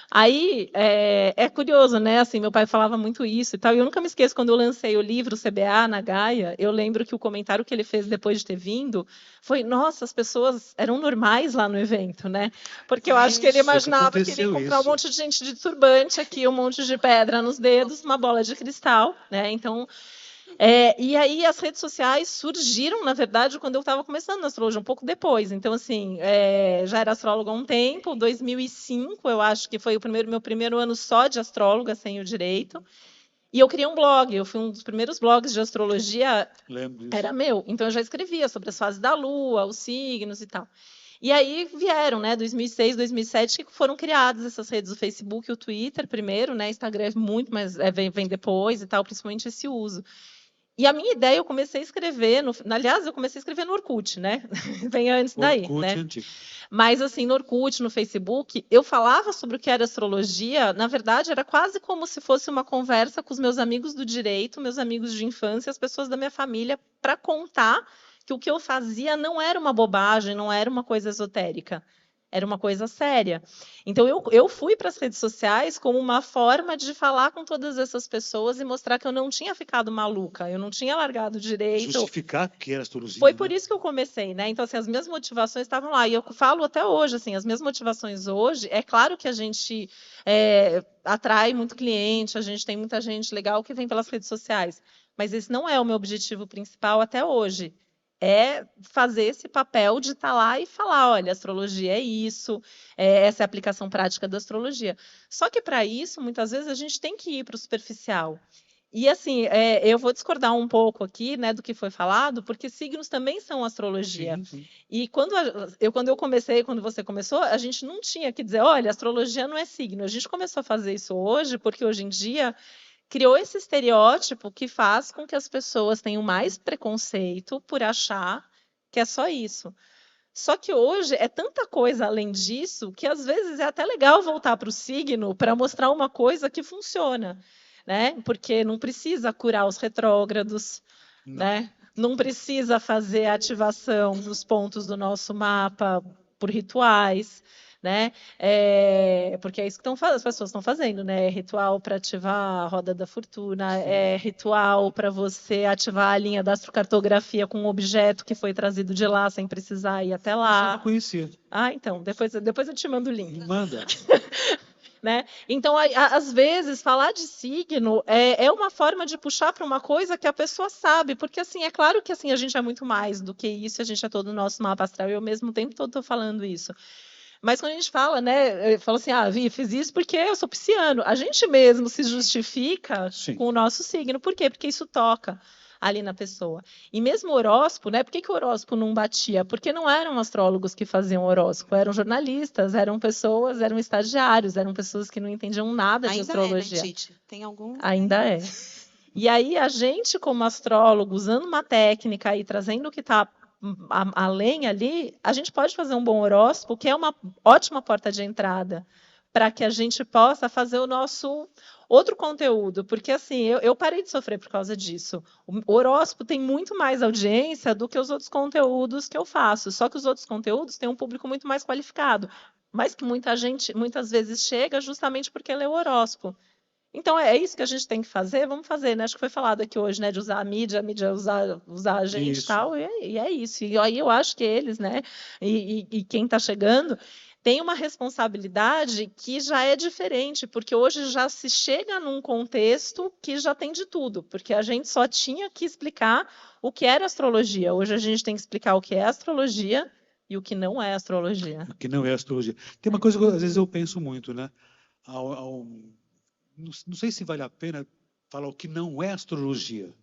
Aí, é curioso, né? Assim, meu pai falava muito isso e tal. E eu nunca me esqueço, quando eu lancei o livro CBA na Gaia, eu lembro que o comentário que ele fez depois de ter vindo foi: nossa, as pessoas eram normais lá no evento, né? Porque eu acho que ele imaginava que ele ia comprar um monte de gente de turbante aqui, um monte de pedra nos dedos, uma bola de cristal, né? Então. E aí as redes sociais surgiram, na verdade, quando eu estava começando na astrologia, um pouco depois. Então, assim, já era astróloga há um tempo, 2005, eu acho que foi meu primeiro ano só de astróloga, sem o direito. E eu criei um blog, eu fui um dos primeiros blogs de astrologia, era meu. Então, eu já escrevia sobre as fases da Lua, os signos e tal. E aí vieram, né, 2006, 2007, que foram criadas essas redes, o Facebook e o Twitter primeiro, né, Instagram é muito, mas vem depois e tal, principalmente esse uso. E a minha ideia, eu comecei a escrever, aliás, eu comecei a escrever no Orkut, né? Vem antes daí, Orkut, né? Antigo. Mas assim, no Orkut, no Facebook, eu falava sobre o que era astrologia, na verdade, era quase como se fosse uma conversa com os meus amigos do direito, meus amigos de infância, as pessoas da minha família, para contar que o que eu fazia não era uma bobagem, não era uma coisa esotérica. Era uma coisa séria. Então, eu fui para as redes sociais como uma forma de falar com todas essas pessoas e mostrar que eu não tinha ficado maluca, eu não tinha largado direito. Justificar que era astrologia. Foi por isso que eu comecei, né? Então, assim, as minhas motivações estavam lá. E eu falo até hoje, assim, as minhas motivações hoje, é claro que a gente atrai muito cliente, a gente tem muita gente legal que vem pelas redes sociais, mas esse não é o meu objetivo principal até hoje. É fazer esse papel de estar lá e falar, olha, astrologia é isso, essa é a aplicação prática da astrologia. Só que para isso, muitas vezes, a gente tem que ir para o superficial. E assim, eu vou discordar um pouco aqui, né, do que foi falado, porque signos também são astrologia. Sim, sim. E quando eu comecei, quando você começou, a gente não tinha que dizer, olha, astrologia não é signo. A gente começou a fazer isso hoje, porque hoje em dia criou esse estereótipo que faz com que as pessoas tenham mais preconceito por achar que é só isso. Só que hoje é tanta coisa além disso que às vezes é até legal voltar para o signo para mostrar uma coisa que funciona, né? Porque não precisa curar os retrógrados, né? Não precisa fazer ativação nos pontos do nosso mapa por rituais, né? Porque é isso que as pessoas estão fazendo, né? É ritual para ativar a roda da fortuna, é ritual para você ativar a linha da astrocartografia com um objeto que foi trazido de lá sem precisar ir até Eu lá. não conhecia. Então, depois eu te mando o link. Manda. Né? Então, às vezes, falar de signo é uma forma de puxar para uma coisa que a pessoa sabe, porque assim, é claro que assim, a gente é muito mais do que isso, a gente é todo o nosso mapa astral, e eu mesmo o tempo todo estou falando isso. Mas quando a gente fala, né, eu falo assim, Vi, fiz isso porque eu sou pisciano. A gente mesmo se justifica com o nosso signo. Por quê? Porque isso toca ali na pessoa. E mesmo o horóscopo, né? Por que o horóscopo não batia? Porque não eram astrólogos que faziam horóscopo, eram jornalistas, eram pessoas, eram estagiários, eram pessoas que não entendiam nada de astrologia. Ainda é, né, Tite? Tem algum? Ainda é. E aí a gente, como astrólogo, usando uma técnica e trazendo o que está além ali, a gente pode fazer um bom horóscopo, que é uma ótima porta de entrada para que a gente possa fazer o nosso outro conteúdo, porque assim, eu parei de sofrer por causa disso. O horóscopo tem muito mais audiência do que os outros conteúdos que eu faço, só que os outros conteúdos têm um público muito mais qualificado, mas que muita gente, muitas vezes, chega justamente porque lê o horóscopo. Então, é isso que a gente tem que fazer, vamos fazer, né? Acho que foi falado aqui hoje, né? De usar a mídia usar a gente e tal, e é isso. E aí eu acho que eles, né? E quem está chegando tem uma responsabilidade que já é diferente, porque hoje já se chega num contexto que já tem de tudo, porque a gente só tinha que explicar o que era astrologia. Hoje a gente tem que explicar o que é astrologia e o que não é astrologia. O que não é astrologia. Tem uma coisa que às vezes eu penso muito, né? Não sei se vale a pena falar o que não é astrologia.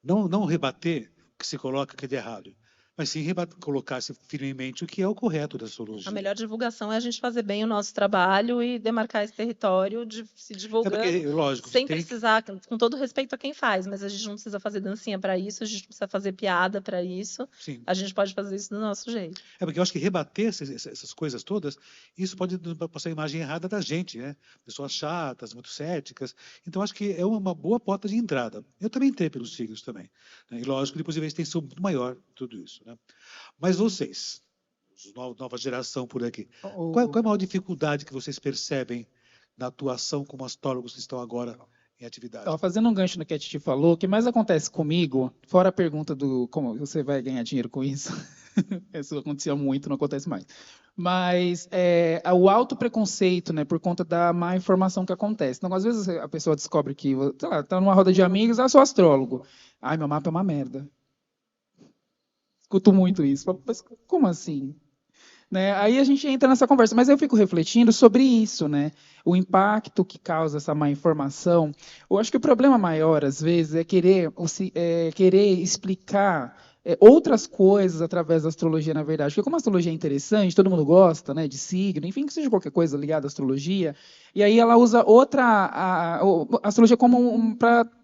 Não rebater o que se coloca que é de errado, mas sim colocar-se firmemente o que é o correto da astrologia. A melhor divulgação é a gente fazer bem o nosso trabalho e demarcar esse território de se divulgando, porque, lógico, sem precisar, com todo respeito a quem faz, mas a gente não precisa fazer dancinha para isso, a gente não precisa fazer piada para isso, sim. A gente pode fazer isso do nosso jeito. Porque eu acho que rebater essas coisas todas, isso pode passar a imagem errada da gente, né? Pessoas chatas, muito céticas. Então, acho que é uma boa porta de entrada. Eu também entrei pelos signos também, né? E lógico, depois de uma extensão muito maior tudo isso, né? Mas vocês, nova geração por aqui, qual é a maior dificuldade que vocês percebem na atuação como astrólogos que estão agora em atividade? Fazendo um gancho no que a Titi falou, o que mais acontece comigo, fora a pergunta do como você vai ganhar dinheiro com isso, isso acontecia muito, não acontece mais, mas o alto preconceito, né, por conta da má informação que acontece. Então, às vezes a pessoa descobre que, sei lá, tá numa roda de amigos, sou astrólogo. Ai, meu mapa é uma merda. Escuto muito isso. Mas como assim? Né? Aí a gente entra nessa conversa, mas eu fico refletindo sobre isso, né? O impacto que causa essa má informação. Eu acho que o problema maior, às vezes, é querer explicar outras coisas através da astrologia, na verdade. Porque como a astrologia é interessante, todo mundo gosta, né, de signo, enfim, que seja qualquer coisa ligada à astrologia, e aí ela usa a astrologia como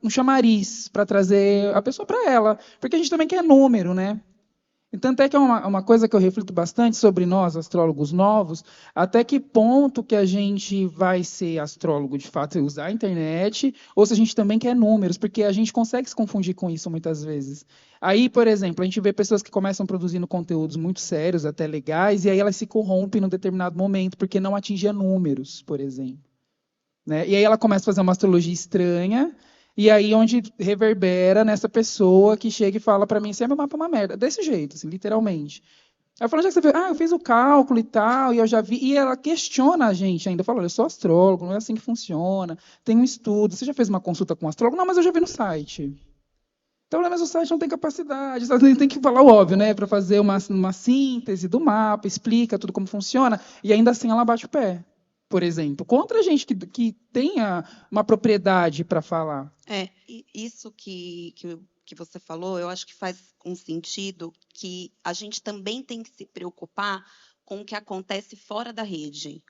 um chamariz, para trazer a pessoa para ela. Porque a gente também quer número, né? Tanto é que é uma coisa que eu reflito bastante sobre nós, astrólogos novos, até que ponto que a gente vai ser astrólogo de fato e usar a internet, ou se a gente também quer números, porque a gente consegue se confundir com isso muitas vezes. Aí, por exemplo, a gente vê pessoas que começam produzindo conteúdos muito sérios, até legais, e aí elas se corrompem num determinado momento, porque não atingia números, por exemplo. Né? E aí ela começa a fazer uma astrologia estranha, e aí onde reverbera nessa pessoa que chega e fala para mim, meu mapa é uma merda. Desse jeito, assim, literalmente. Aí eu falo, já que você fez? Eu fiz o cálculo e tal, e eu já vi. E ela questiona a gente ainda. Fala, olha, eu sou astrólogo, não é assim que funciona. Tem um estudo. Você já fez uma consulta com um astrólogo? Não, mas eu já vi no site. Então, mas o site não tem capacidade. Você tem que falar o óbvio, né? Para fazer uma síntese do mapa, explica tudo como funciona, e ainda assim ela bate o pé. Por exemplo, contra a gente que tenha uma propriedade para falar. Isso que você falou, eu acho que faz um sentido que a gente também tem que se preocupar com o que acontece fora da rede.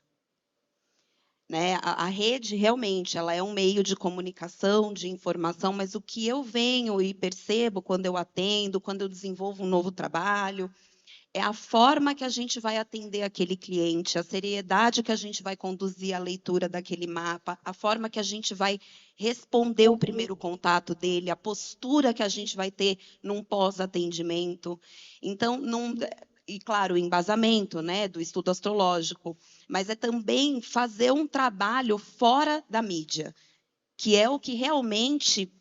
Né? A rede, realmente, ela é um meio de comunicação, de informação, mas o que eu venho e percebo quando eu atendo, quando eu desenvolvo um novo trabalho, é a forma que a gente vai atender aquele cliente, a seriedade que a gente vai conduzir a leitura daquele mapa, a forma que a gente vai responder o primeiro contato dele, a postura que a gente vai ter num pós-atendimento. Então, e, claro, o embasamento, né, do estudo astrológico, mas é também fazer um trabalho fora da mídia, que é o que realmente,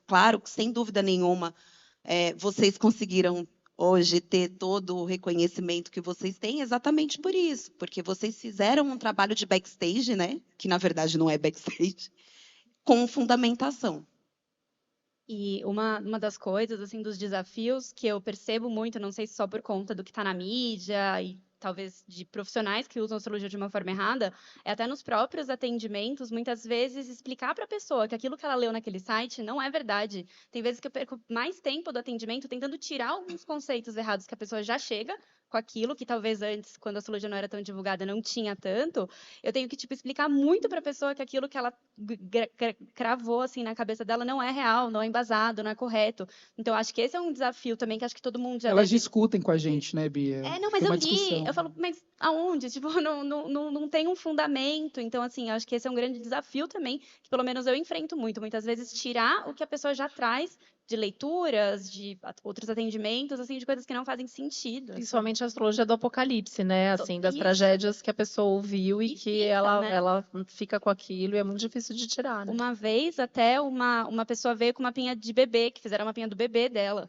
claro, sem dúvida nenhuma, vocês conseguiram hoje ter todo o reconhecimento que vocês têm exatamente por isso, porque vocês fizeram um trabalho de backstage, né, que na verdade não é backstage, com fundamentação. E uma das coisas, assim, dos desafios que eu percebo muito, não sei se só por conta do que está na mídia e talvez de profissionais que usam astrologia de uma forma errada, é até nos próprios atendimentos, muitas vezes, explicar para a pessoa que aquilo que ela leu naquele site não é verdade. Tem vezes que eu perco mais tempo do atendimento tentando tirar alguns conceitos errados que a pessoa já chega com aquilo, que talvez antes, quando a astrologia não era tão divulgada, não tinha tanto. Eu tenho que, explicar muito para a pessoa que aquilo que ela cravou, assim, na cabeça dela não é real, não é embasado, não é correto. Então, acho que esse é um desafio também, que acho que todo mundo já Elas discutem com a gente, né, Bia? Não, mas tem eu uma li, discussão. eu falo, mas aonde? Não tem um fundamento. Então, assim, acho que esse é um grande desafio também, que pelo menos eu enfrento muito. Muitas vezes, tirar o que a pessoa já traz de leituras, de outros atendimentos, assim, de coisas que não fazem sentido. Principalmente a astrologia do apocalipse, né? Assim, das Isso. tragédias que a pessoa ouviu e que fica, ela, né? ela fica com aquilo e é muito difícil de tirar, né? Uma vez, até uma pessoa veio com uma mapinha de bebê, que fizeram a mapinha do bebê dela.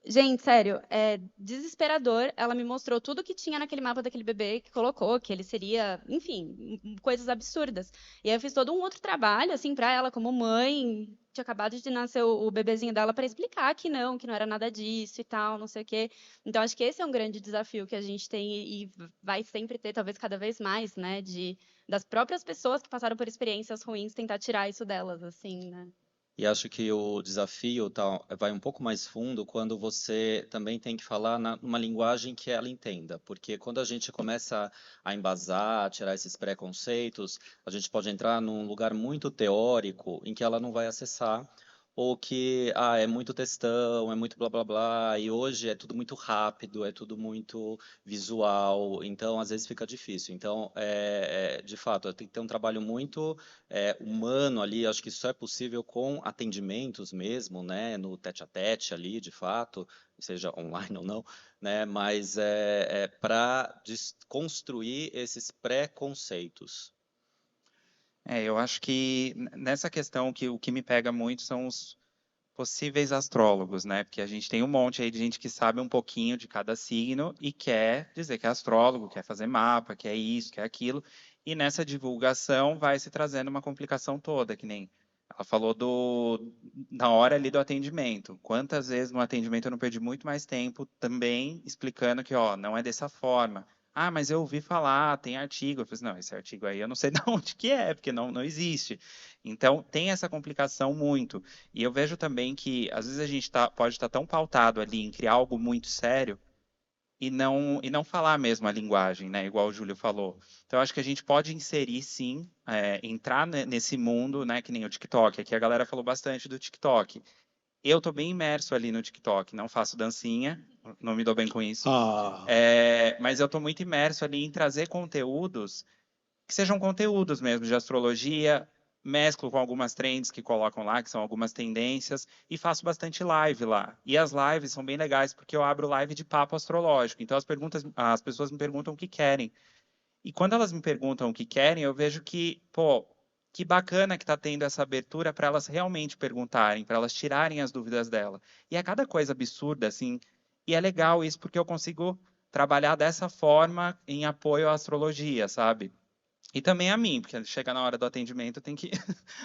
Gente, sério, é desesperador. Ela me mostrou tudo que tinha naquele mapa daquele bebê que colocou, que ele seria, enfim, coisas absurdas. E aí eu fiz todo um outro trabalho, assim, para ela, como mãe. Tinha acabado de nascer o bebezinho dela para explicar que não era nada disso e tal, não sei o quê. Então, acho que esse é um grande desafio que a gente tem e vai sempre ter, talvez cada vez mais, né? Das próprias pessoas que passaram por experiências ruins, tentar tirar isso delas, assim, né? E acho que o desafio vai um pouco mais fundo quando você também tem que falar numa linguagem que ela entenda, porque quando a gente começa a embasar, tirar esses preconceitos, a gente pode entrar num lugar muito teórico em que ela não vai acessar, ou que é muito textão, é muito blá blá blá, e hoje é tudo muito rápido, é tudo muito visual, então às vezes fica difícil. Então, de fato, tem que ter um trabalho muito humano ali, acho que isso é possível com atendimentos mesmo, né, no tete-a-tete ali, de fato, seja online ou não, né, mas para desconstruir esses preconceitos. Eu acho que nessa questão que o que me pega muito são os possíveis astrólogos, né? Porque a gente tem um monte aí de gente que sabe um pouquinho de cada signo e quer dizer que é astrólogo, quer fazer mapa, quer isso, quer aquilo. E nessa divulgação vai se trazendo uma complicação toda, que nem ela falou na hora ali do atendimento. Quantas vezes no atendimento eu não perdi muito mais tempo também explicando que, ó, não é dessa forma. Ah, mas eu ouvi falar, tem artigo. Eu falei, não, esse artigo aí eu não sei de onde que é, porque não existe. Então, tem essa complicação muito. E eu vejo também que, às vezes, a gente pode estar tão pautado ali em criar algo muito sério e não falar mesmo a linguagem, né? Igual o Júlio falou. Então, eu acho que a gente pode inserir, sim, entrar nesse mundo, né? Que nem o TikTok. Aqui a galera falou bastante do TikTok. Eu estou bem imerso ali no TikTok. Não faço dancinha, não me dou bem com isso. Mas eu estou muito imerso ali em trazer conteúdos que sejam conteúdos mesmo de astrologia, mesclo com algumas trends que colocam lá, que são algumas tendências, e faço bastante live lá. E as lives são bem legais porque eu abro live de papo astrológico. Então as pessoas me perguntam o que querem. E quando elas me perguntam o que querem, eu vejo que, pô, que bacana que está tendo essa abertura para elas realmente perguntarem, para elas tirarem as dúvidas dela. E é cada coisa absurda, assim. E é legal isso porque eu consigo trabalhar dessa forma em apoio à astrologia, sabe? E também a mim, porque chega na hora do atendimento tem que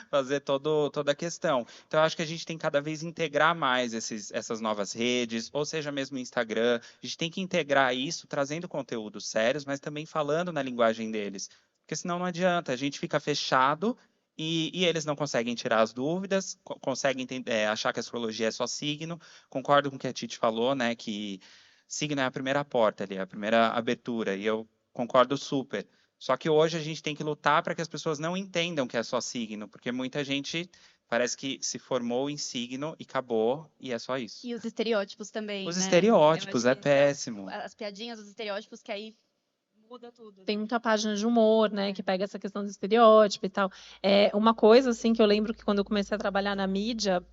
fazer toda a questão. Então, eu acho que a gente tem que cada vez integrar mais essas novas redes, ou seja, mesmo o Instagram. A gente tem que integrar isso, trazendo conteúdos sérios, mas também falando na linguagem deles. Porque senão não adianta, a gente fica fechado e eles não conseguem tirar as dúvidas, conseguem achar que a astrologia é só signo. Concordo com o que a Titi falou, né, que signo é a primeira porta ali, a primeira abertura, e eu concordo super. Só que hoje a gente tem que lutar para que as pessoas não entendam que é só signo, porque muita gente parece que se formou em signo e acabou, e é só isso. E os estereótipos também, Os né? estereótipos, Eu é acho que esse péssimo. as piadinhas, os estereótipos, que aí muda tudo. Tem muita página de humor, né, que pega essa questão do estereótipo e tal. Uma coisa assim que eu lembro que quando eu comecei a trabalhar na mídia,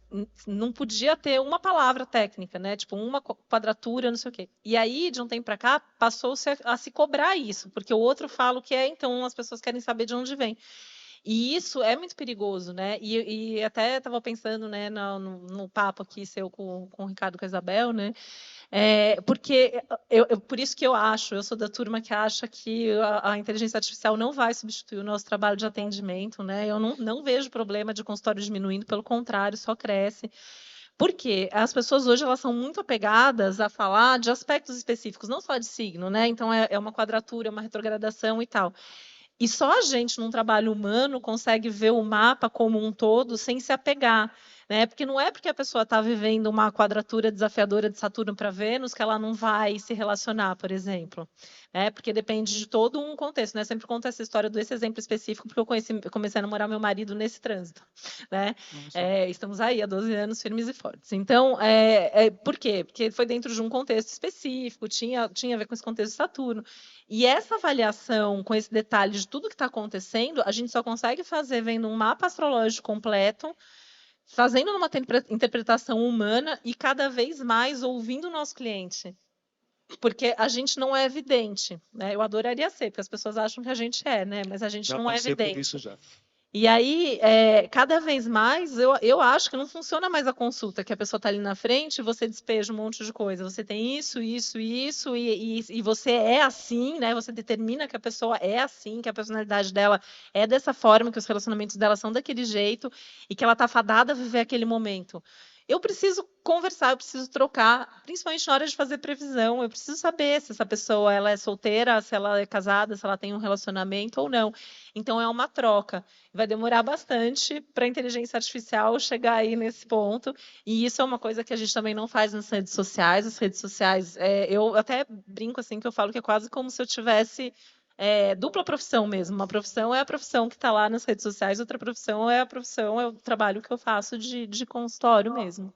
não podia ter uma palavra técnica, né, tipo uma quadratura, não sei o quê. E aí, de um tempo para cá, passou-se a se cobrar isso, porque o outro fala o que é, então as pessoas querem saber de onde vem. E isso é muito perigoso, né? E até estava pensando, né, no papo aqui seu com o Ricardo e com a Isabel, né? Porque por isso que eu sou da turma que acha que a inteligência artificial não vai substituir o nosso trabalho de atendimento, né? Eu não vejo problema de consultório diminuindo, pelo contrário, só cresce. Porque as pessoas hoje elas são muito apegadas a falar de aspectos específicos, não só de signo, né? Então é uma quadratura, uma retrogradação e tal. E só a gente, num trabalho humano, consegue ver o mapa como um todo sem se apegar. Né? Porque não é porque a pessoa está vivendo uma quadratura desafiadora de Saturno para Vênus que ela não vai se relacionar, por exemplo. Porque depende de todo um contexto. Né? Sempre conto essa história desse exemplo específico, porque eu comecei a namorar meu marido nesse trânsito. Né? Estamos aí há 12 anos firmes e fortes. Então, por quê? Porque foi dentro de um contexto específico, tinha a ver com esse contexto de Saturno. E essa avaliação, com esse detalhe de tudo que está acontecendo, a gente só consegue fazer vendo um mapa astrológico completo, fazendo uma interpretação humana e cada vez mais ouvindo o nosso cliente. Porque a gente não é evidente. Né? Eu adoraria ser, porque as pessoas acham que a gente é, né? Mas a gente Já não é passei por evidente. isso já. E aí, cada vez mais, eu acho que não funciona mais a consulta, que a pessoa está ali na frente e você despeja um monte de coisa. Você tem isso, isso, isso, e você é assim, né? Você determina que a pessoa é assim, que a personalidade dela é dessa forma, que os relacionamentos dela são daquele jeito, e que ela está fadada a viver aquele momento. Eu preciso conversar, eu preciso trocar, principalmente na hora de fazer previsão. Eu preciso saber se essa pessoa ela é solteira, se ela é casada, se ela tem um relacionamento ou não. Então, é uma troca. Vai demorar bastante para a inteligência artificial chegar aí nesse ponto. E isso é uma coisa que a gente também não faz nas redes sociais. As redes sociais, eu até brinco assim que eu falo que é quase como se eu tivesse dupla profissão mesmo. Uma profissão é a profissão que está lá nas redes sociais, outra profissão é a profissão, é o trabalho que eu faço de consultório mesmo.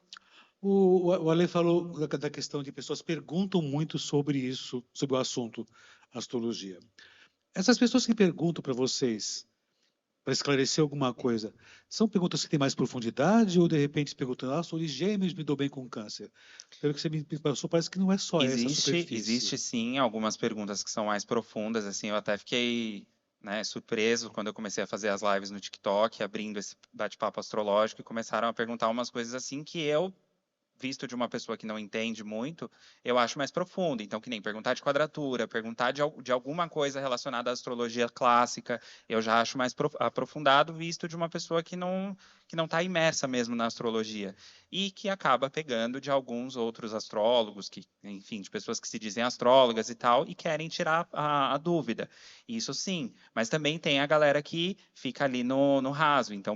O Ale falou da questão de pessoas perguntam muito sobre isso, sobre o assunto astrologia. Essas pessoas que perguntam para vocês, para esclarecer alguma coisa, são perguntas que têm mais profundidade ou, de repente, perguntando, sou de gêmeos, me dou bem com câncer? Pelo que você me passou, parece que não é só essa superfície. Existe sim algumas perguntas que são mais profundas, assim, eu até fiquei, né, surpreso quando eu comecei a fazer as lives no TikTok, abrindo esse bate-papo astrológico, e começaram a perguntar umas coisas assim que eu, visto de uma pessoa que não entende muito, eu acho mais profundo. Então, que nem perguntar de quadratura, perguntar de alguma coisa relacionada à astrologia clássica, eu já acho mais aprofundado, visto de uma pessoa que não está imersa mesmo na astrologia. E que acaba pegando de alguns outros astrólogos, enfim, de pessoas que se dizem astrólogas e tal, e querem tirar a dúvida. Isso sim, mas também tem a galera que fica ali no raso. Então,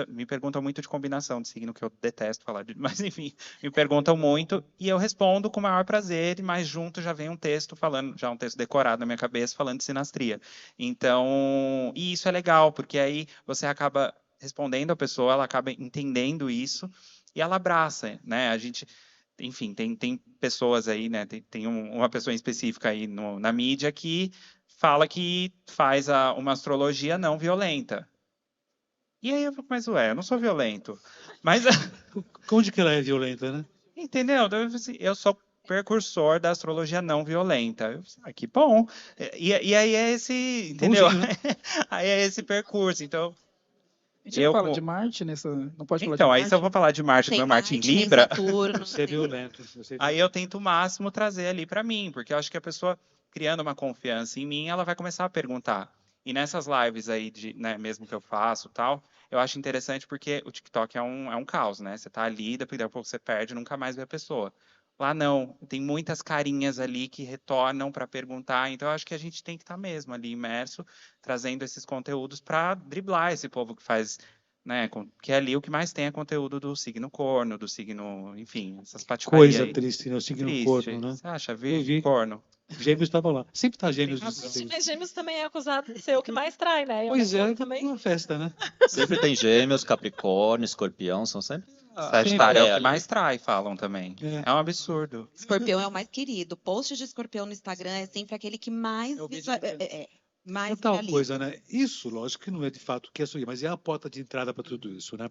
me perguntam muito de combinação de signo, que eu detesto falar, mas enfim, me perguntam muito e eu respondo com o maior prazer, mas junto já vem um texto falando, já um texto decorado na minha cabeça falando de sinastria. Então, e isso é legal, porque aí você acaba respondendo a pessoa, ela acaba entendendo isso e ela abraça, né? A gente, enfim, tem pessoas aí, né? Tem uma pessoa específica aí na mídia que fala que faz uma astrologia não violenta. E aí eu fico, mas eu não sou violento. Mas onde que ela é violenta, né? Entendeu? Eu sou precursor da astrologia não violenta. Que bom. E aí é esse, entendeu? Bonzinho, né? Aí é esse percurso. Então, A gente não fala de Marte nessa. Não pode falar de então, Marte. aí se eu vou falar de Marte, Tem meu Marte em Marte, tem Libra, Saturno. Você é violento. aí eu tento o máximo trazer ali para mim, porque eu acho que a pessoa criando uma confiança em mim, ela vai começar a perguntar. E nessas lives aí, né, mesmo que eu faço tal, eu acho interessante porque o TikTok é um caos, né? Você tá ali, depois você perde, nunca mais vê a pessoa. Lá não, tem muitas carinhas ali que retornam para perguntar, então eu acho que a gente tem que estar mesmo ali imerso, trazendo esses conteúdos para driblar esse povo que faz, né, que é ali o que mais tem é conteúdo do signo corno, do signo, enfim, essas patifarias Coisa aí. triste, né? O signo Triste. corno, né? Você acha, Eu virgem, vi. corno? Gêmeos estavam lá. Sempre tá gêmeos. Mas Gêmeos também é acusado de ser o que mais trai, né? Pois é, também. uma festa, né? Sempre tem gêmeos, Capricórnio, Escorpião, são sempre Sagitário é o que ali. mais trai, falam também. É um absurdo. Escorpião é o mais querido. Post de escorpião no Instagram é sempre aquele que mais mais tal viraliza. coisa, né? Isso, lógico que não é de fato o que é astrologia, mas é a porta de entrada para tudo isso, né?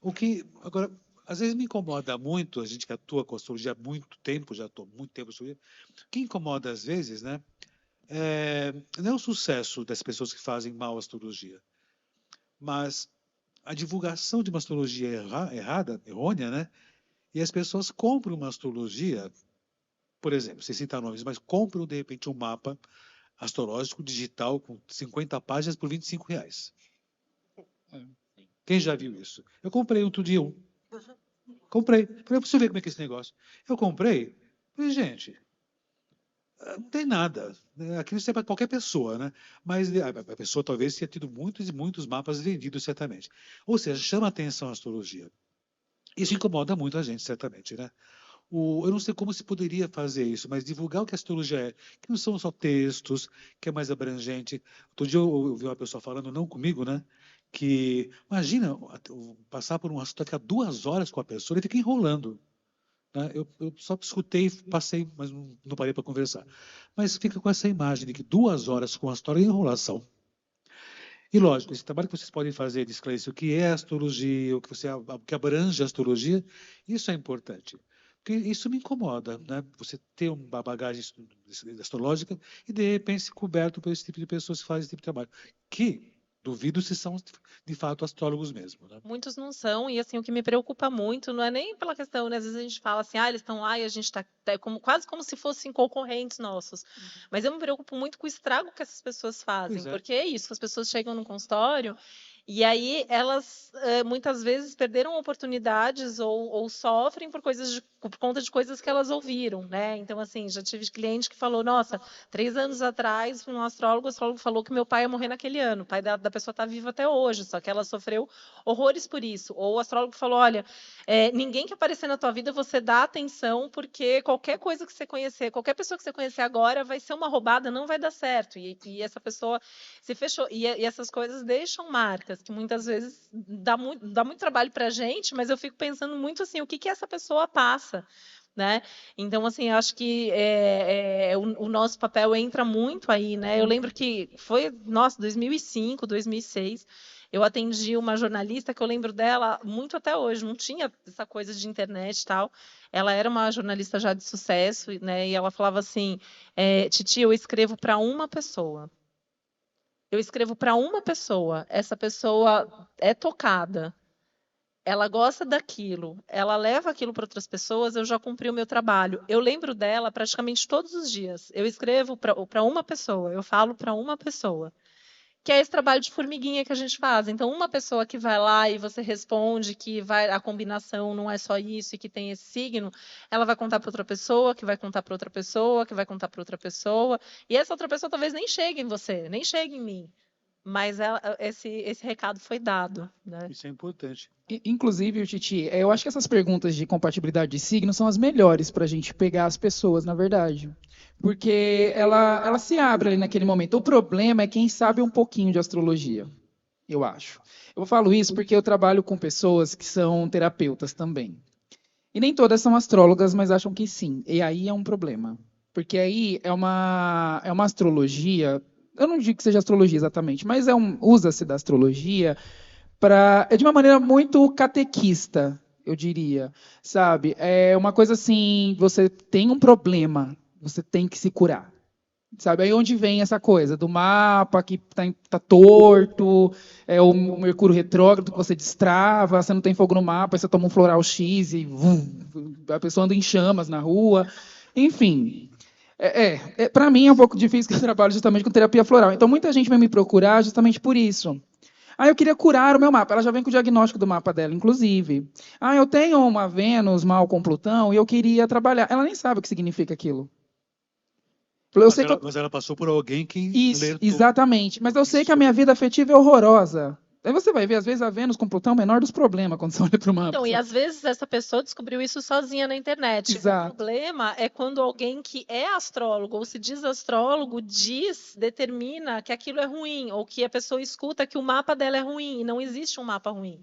O que, agora, às vezes me incomoda muito, a gente que atua com astrologia há muito tempo, já estou muito tempo com astrologia, o que incomoda às vezes, né? Não é o sucesso das pessoas que fazem mal astrologia, mas a divulgação de uma astrologia errada, errônea, né? E as pessoas compram uma astrologia, por exemplo, sem citar nomes, mas compram de repente um mapa astrológico digital com 50 páginas por R$ 25. Quem já viu isso? Eu comprei outro dia um. Comprei. Falei, preciso ver como é que é esse negócio. Eu comprei. Falei, gente, não tem nada. Aquilo serve para qualquer pessoa, né? Mas a pessoa talvez tenha tido muitos e muitos mapas vendidos, certamente. Ou seja, chama a atenção a astrologia. Isso incomoda muito a gente, certamente, né? Eu não sei como se poderia fazer isso, mas divulgar o que a astrologia é, que não são só textos, que é mais abrangente. Outro dia eu ouvi uma pessoa falando, não comigo, né? Que, imagina, passar por um assunto daqui a 2 horas com a pessoa, ele fica enrolando. Né? Eu só escutei, passei, mas não parei para conversar. Mas fica com essa imagem de que 2 horas com a história é enrolação. E lógico, esse trabalho que vocês podem fazer de esclarecer o que é astrologia, o que abrange a astrologia, isso é importante. Porque isso me incomoda, né? Você ter uma bagagem astrológica e, de repente, ser coberto por esse tipo de pessoas que fazem esse tipo de trabalho. Que, Duvido se são, de fato, astrólogos mesmo, né? Muitos não são, e assim, o que me preocupa muito não é nem pela questão, né? Às vezes a gente fala assim, eles estão lá e a gente está quase como se fossem concorrentes nossos. Mas eu me preocupo muito com o estrago que essas pessoas fazem, Pois é. porque é isso, as pessoas chegam no consultório e aí elas muitas vezes perderam oportunidades ou sofrem por conta de coisas que elas ouviram, né? Então, assim, já tive cliente que falou, nossa, 3 anos atrás, fui num astrólogo, o astrólogo falou que meu pai ia morrer naquele ano. O pai da pessoa está vivo até hoje, só que ela sofreu horrores por isso. Ou o astrólogo falou, olha, ninguém que aparecer na tua vida, você dá atenção, porque qualquer coisa que você conhecer, qualquer pessoa que você conhecer agora vai ser uma roubada, não vai dar certo. E essa pessoa se fechou. E essas coisas deixam marcas, que muitas vezes dá muito trabalho para a gente, mas eu fico pensando muito assim, o que essa pessoa passa, né? Então, assim, eu acho que o nosso papel entra muito aí, né? Eu lembro que foi, nossa, 2005, 2006, eu atendi uma jornalista que eu lembro dela muito até hoje, não tinha essa coisa de internet e tal. Ela era uma jornalista já de sucesso, né? E ela falava assim, Titi, eu escrevo para uma pessoa. Eu escrevo para uma pessoa, essa pessoa é tocada, ela gosta daquilo, ela leva aquilo para outras pessoas, eu já cumpri o meu trabalho. Eu lembro dela praticamente todos os dias. Eu escrevo para uma pessoa, eu falo para uma pessoa. Que é esse trabalho de formiguinha que a gente faz. Então, uma pessoa que vai lá e você responde que a combinação não é só isso e que tem esse signo, ela vai contar para outra pessoa, que vai contar para outra pessoa, que vai contar para outra pessoa. E essa outra pessoa talvez nem chegue em você, nem chegue em mim. Mas esse recado foi dado, né? Isso é importante. Inclusive, Titi, eu acho que essas perguntas de compatibilidade de signo são as melhores para a gente pegar as pessoas, na verdade. Porque ela se abre ali naquele momento. O problema é quem sabe um pouquinho de astrologia, eu acho. Eu falo isso porque eu trabalho com pessoas que são terapeutas também. E nem todas são astrólogas, mas acham que sim. E aí é um problema. Porque aí é uma astrologia. Eu não digo que seja astrologia exatamente, mas usa-se da astrologia de uma maneira muito catequista, eu diria, sabe? É uma coisa assim, você tem um problema, você tem que se curar. Sabe, aí onde vem essa coisa do mapa que tá torto, o Mercúrio retrógrado que você destrava, você não tem fogo no mapa, aí você toma um floral X e a pessoa anda em chamas na rua. Enfim, para mim é um pouco difícil que eu trabalho justamente com terapia floral. Então muita gente vem me procurar justamente por isso. Eu queria curar o meu mapa. Ela já vem com o diagnóstico do mapa dela, inclusive. Eu tenho uma Vênus mal com Plutão e eu queria trabalhar. Ela nem sabe o que significa aquilo. Mas ela passou por alguém que Isso, exatamente. Mas eu sei que a minha vida afetiva é horrorosa. Aí você vai ver, às vezes, a Vênus com Plutão é o menor dos problemas quando você olha para o mapa. Então, e às vezes essa pessoa descobriu isso sozinha na internet. Exato. O problema é quando alguém que é astrólogo ou se diz astrólogo determina que aquilo é ruim, ou que a pessoa escuta que o mapa dela é ruim, e não existe um mapa ruim.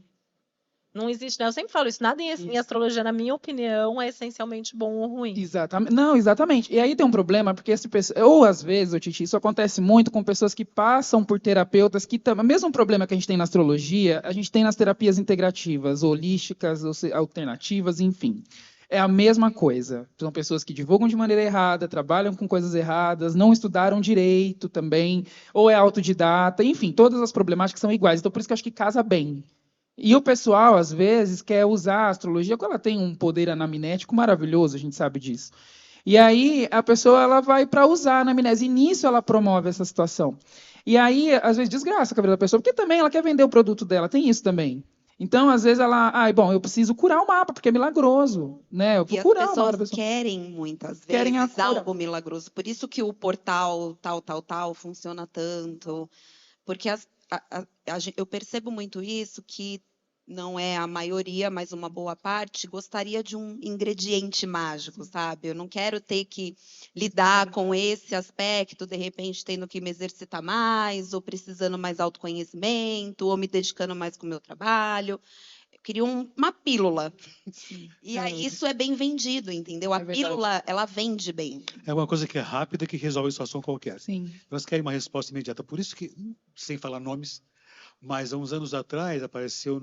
Não existe, né? Eu sempre falo isso, nada em astrologia, na minha opinião, é essencialmente bom ou ruim. Exatamente. Não, exatamente. E aí tem um problema, porque ou às vezes, Titi, isso acontece muito com pessoas que passam por terapeutas que o mesmo problema que a gente tem na astrologia, a gente tem nas terapias integrativas, holísticas, alternativas, enfim. É a mesma coisa. São pessoas que divulgam de maneira errada, trabalham com coisas erradas, não estudaram direito também, ou é autodidata, enfim, todas as problemáticas são iguais. Então, por isso que eu acho que casa bem. E o pessoal, às vezes, quer usar a astrologia, porque ela tem um poder anamnético maravilhoso, a gente sabe disso. E aí, a pessoa ela vai para usar a anamnese, e nisso ela promove essa situação. E aí, às vezes, desgraça a vida da pessoa, porque também ela quer vender o produto dela, tem isso também. Então, às vezes, bom, eu preciso curar o mapa, porque é milagroso, né? Eu E as curar o mapa pessoas da pessoa. querem, muitas Querem vezes, a cura. algo milagroso. Por isso que o portal tal funciona tanto. Porque eu percebo muito isso, que não é a maioria, mas uma boa parte, gostaria de um ingrediente mágico, sabe? Eu não quero ter que lidar com esse aspecto, de repente tendo que me exercitar mais, ou precisando mais autoconhecimento, ou me dedicando mais com o meu trabalho. Eu queria uma pílula. E aí isso é bem vendido, entendeu? A pílula, ela vende bem. É uma coisa que é rápida, que resolve a situação qualquer. Sim. Nós queremos uma resposta imediata. Por isso que, sem falar nomes, mas há uns anos atrás apareceu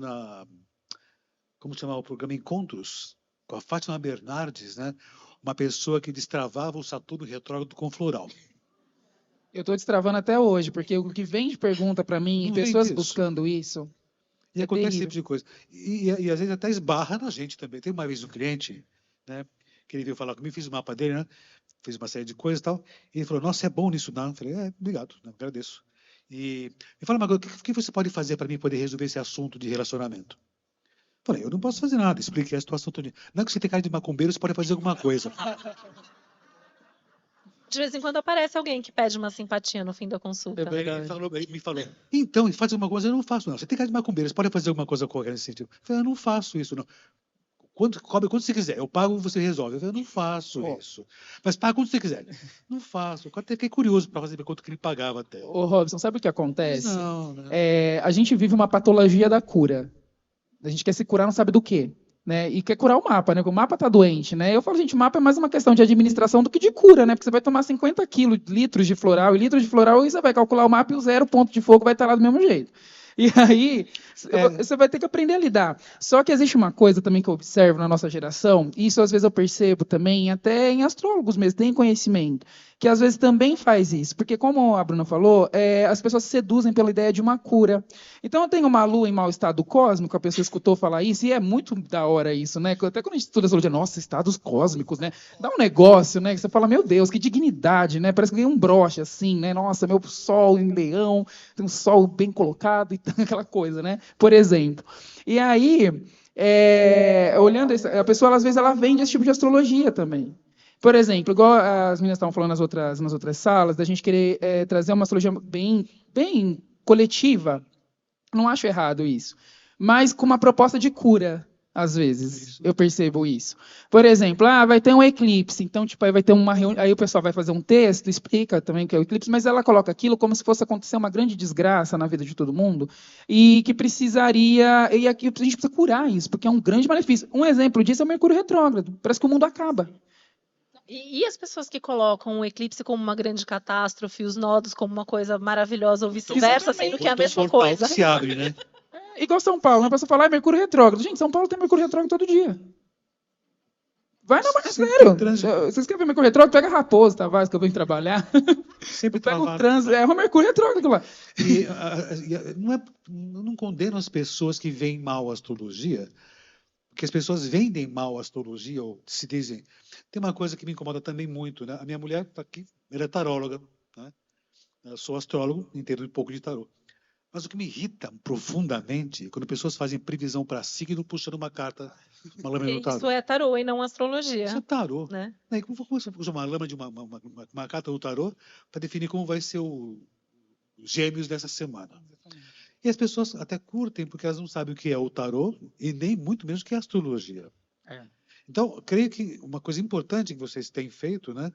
como se chamava o programa Encontros, com a Fátima Bernardes, né? Uma pessoa que destravava o Saturno retrógrado com floral. Eu estou destravando até hoje, porque o que vem de pergunta para mim, Não vem pessoas disso. buscando isso, E é acontece esse terrível. tipo de coisa. E às vezes até esbarra na gente também. Tem uma vez um cliente, né, que ele veio falar comigo, fiz o mapa dele, né, fiz uma série de coisas e tal, e ele falou, nossa, é bom nisso, não? Eu falei, obrigado, né, agradeço. E me fala uma coisa, o que você pode fazer para mim poder resolver esse assunto de relacionamento? Eu falei, eu não posso fazer nada, expliquei a situação toda. Não é que você tem cara de macumbeiro, você pode fazer alguma coisa. De vez em quando aparece alguém que pede uma simpatia no fim da consulta. É Aí verdade. ele me falou, então, faz alguma coisa, eu não faço, não. Você tem cara de macumbeiro, você pode fazer alguma coisa qualquer nesse sentido. Eu falei, eu não faço isso, não. Cobre quanto você quiser, eu pago, você resolve. Eu falei, eu não faço Ó. isso. Mas paga quanto você quiser. Não faço. Eu até fiquei curioso para saber quanto que ele pagava até. Ô, Robson, sabe o que Mas acontece? não, né? A gente vive uma patologia da cura. A gente quer se curar, não sabe do quê, né? E quer curar o mapa, né? Porque o mapa tá doente, né? Eu falo, gente, o mapa é mais uma questão de administração do que de cura, né? Porque você vai tomar 50 litros de floral, e litros de floral, e você vai calcular o mapa e o 0 ponto de fogo vai estar lá do mesmo jeito. E aí, você vai ter que aprender a lidar. Só que existe uma coisa também que eu observo na nossa geração, e isso às vezes eu percebo também, até em astrólogos mesmo, tem conhecimento, que às vezes também faz isso. Porque, como a Bruna falou, as pessoas se seduzem pela ideia de uma cura. Então, eu tenho uma lua em mau estado cósmico, a pessoa escutou falar isso, e é muito da hora isso, né? Até quando a gente estuda astrologia, nossa, estados cósmicos, né? Dá um negócio, né? Que você fala, meu Deus, que dignidade, né? Parece que ganhei um broche, assim, né? Nossa, meu sol em leão, tem um sol bem colocado e aquela coisa, né? Por exemplo. E aí, olhando, a pessoa, às vezes, ela vende esse tipo de astrologia também. Por exemplo, igual as meninas estavam falando nas outras salas, da gente querer trazer uma astrologia bem coletiva. Não acho errado isso. Mas com uma proposta de cura, às vezes. Eu percebo isso. Por exemplo, vai ter um eclipse, então, tipo, aí vai ter uma reunião, aí o pessoal vai fazer um texto, explica também o que é o eclipse, mas ela coloca aquilo como se fosse acontecer uma grande desgraça na vida de todo mundo, e que precisaria, e aqui a gente precisa curar isso, porque é um grande malefício. Um exemplo disso é o Mercúrio retrógrado. Parece que o mundo acaba. E as pessoas que colocam o eclipse como uma grande catástrofe, os nodos como uma coisa maravilhosa ou vice-versa, sendo que é a mesma coisa. Se abre, né? Igual São Paulo, né? A pessoa fala, Mercúrio retrógrado. Gente, São Paulo tem Mercúrio retrógrado todo dia. Vai na sério. Vocês querem ver Mercúrio retrógrado? Pega a Raposo, Tavares, que eu venho trabalhar. Sempre Pega o travado. trânsito, é o Mercúrio retrógrado lá. Eu não condeno as pessoas que veem mal a astrologia, porque as pessoas vendem mal a astrologia, ou se dizem. Tem uma coisa que me incomoda também muito, né? A minha mulher está aqui, ela é taróloga, né? Eu sou astrólogo, entendo um pouco de tarô. Mas o que me irrita profundamente é quando pessoas fazem previsão para signo puxando uma carta, uma lâmina do tarô. Isso é tarô e não astrologia. Isso é tarô. Né? Aí, como você usa uma lâmina de uma carta do tarô para definir como vai ser o Gêmeos dessa semana? E as pessoas até curtem, porque elas não sabem o que é o tarô e nem muito menos o que é a astrologia. Então, creio que uma coisa importante que vocês têm feito, né,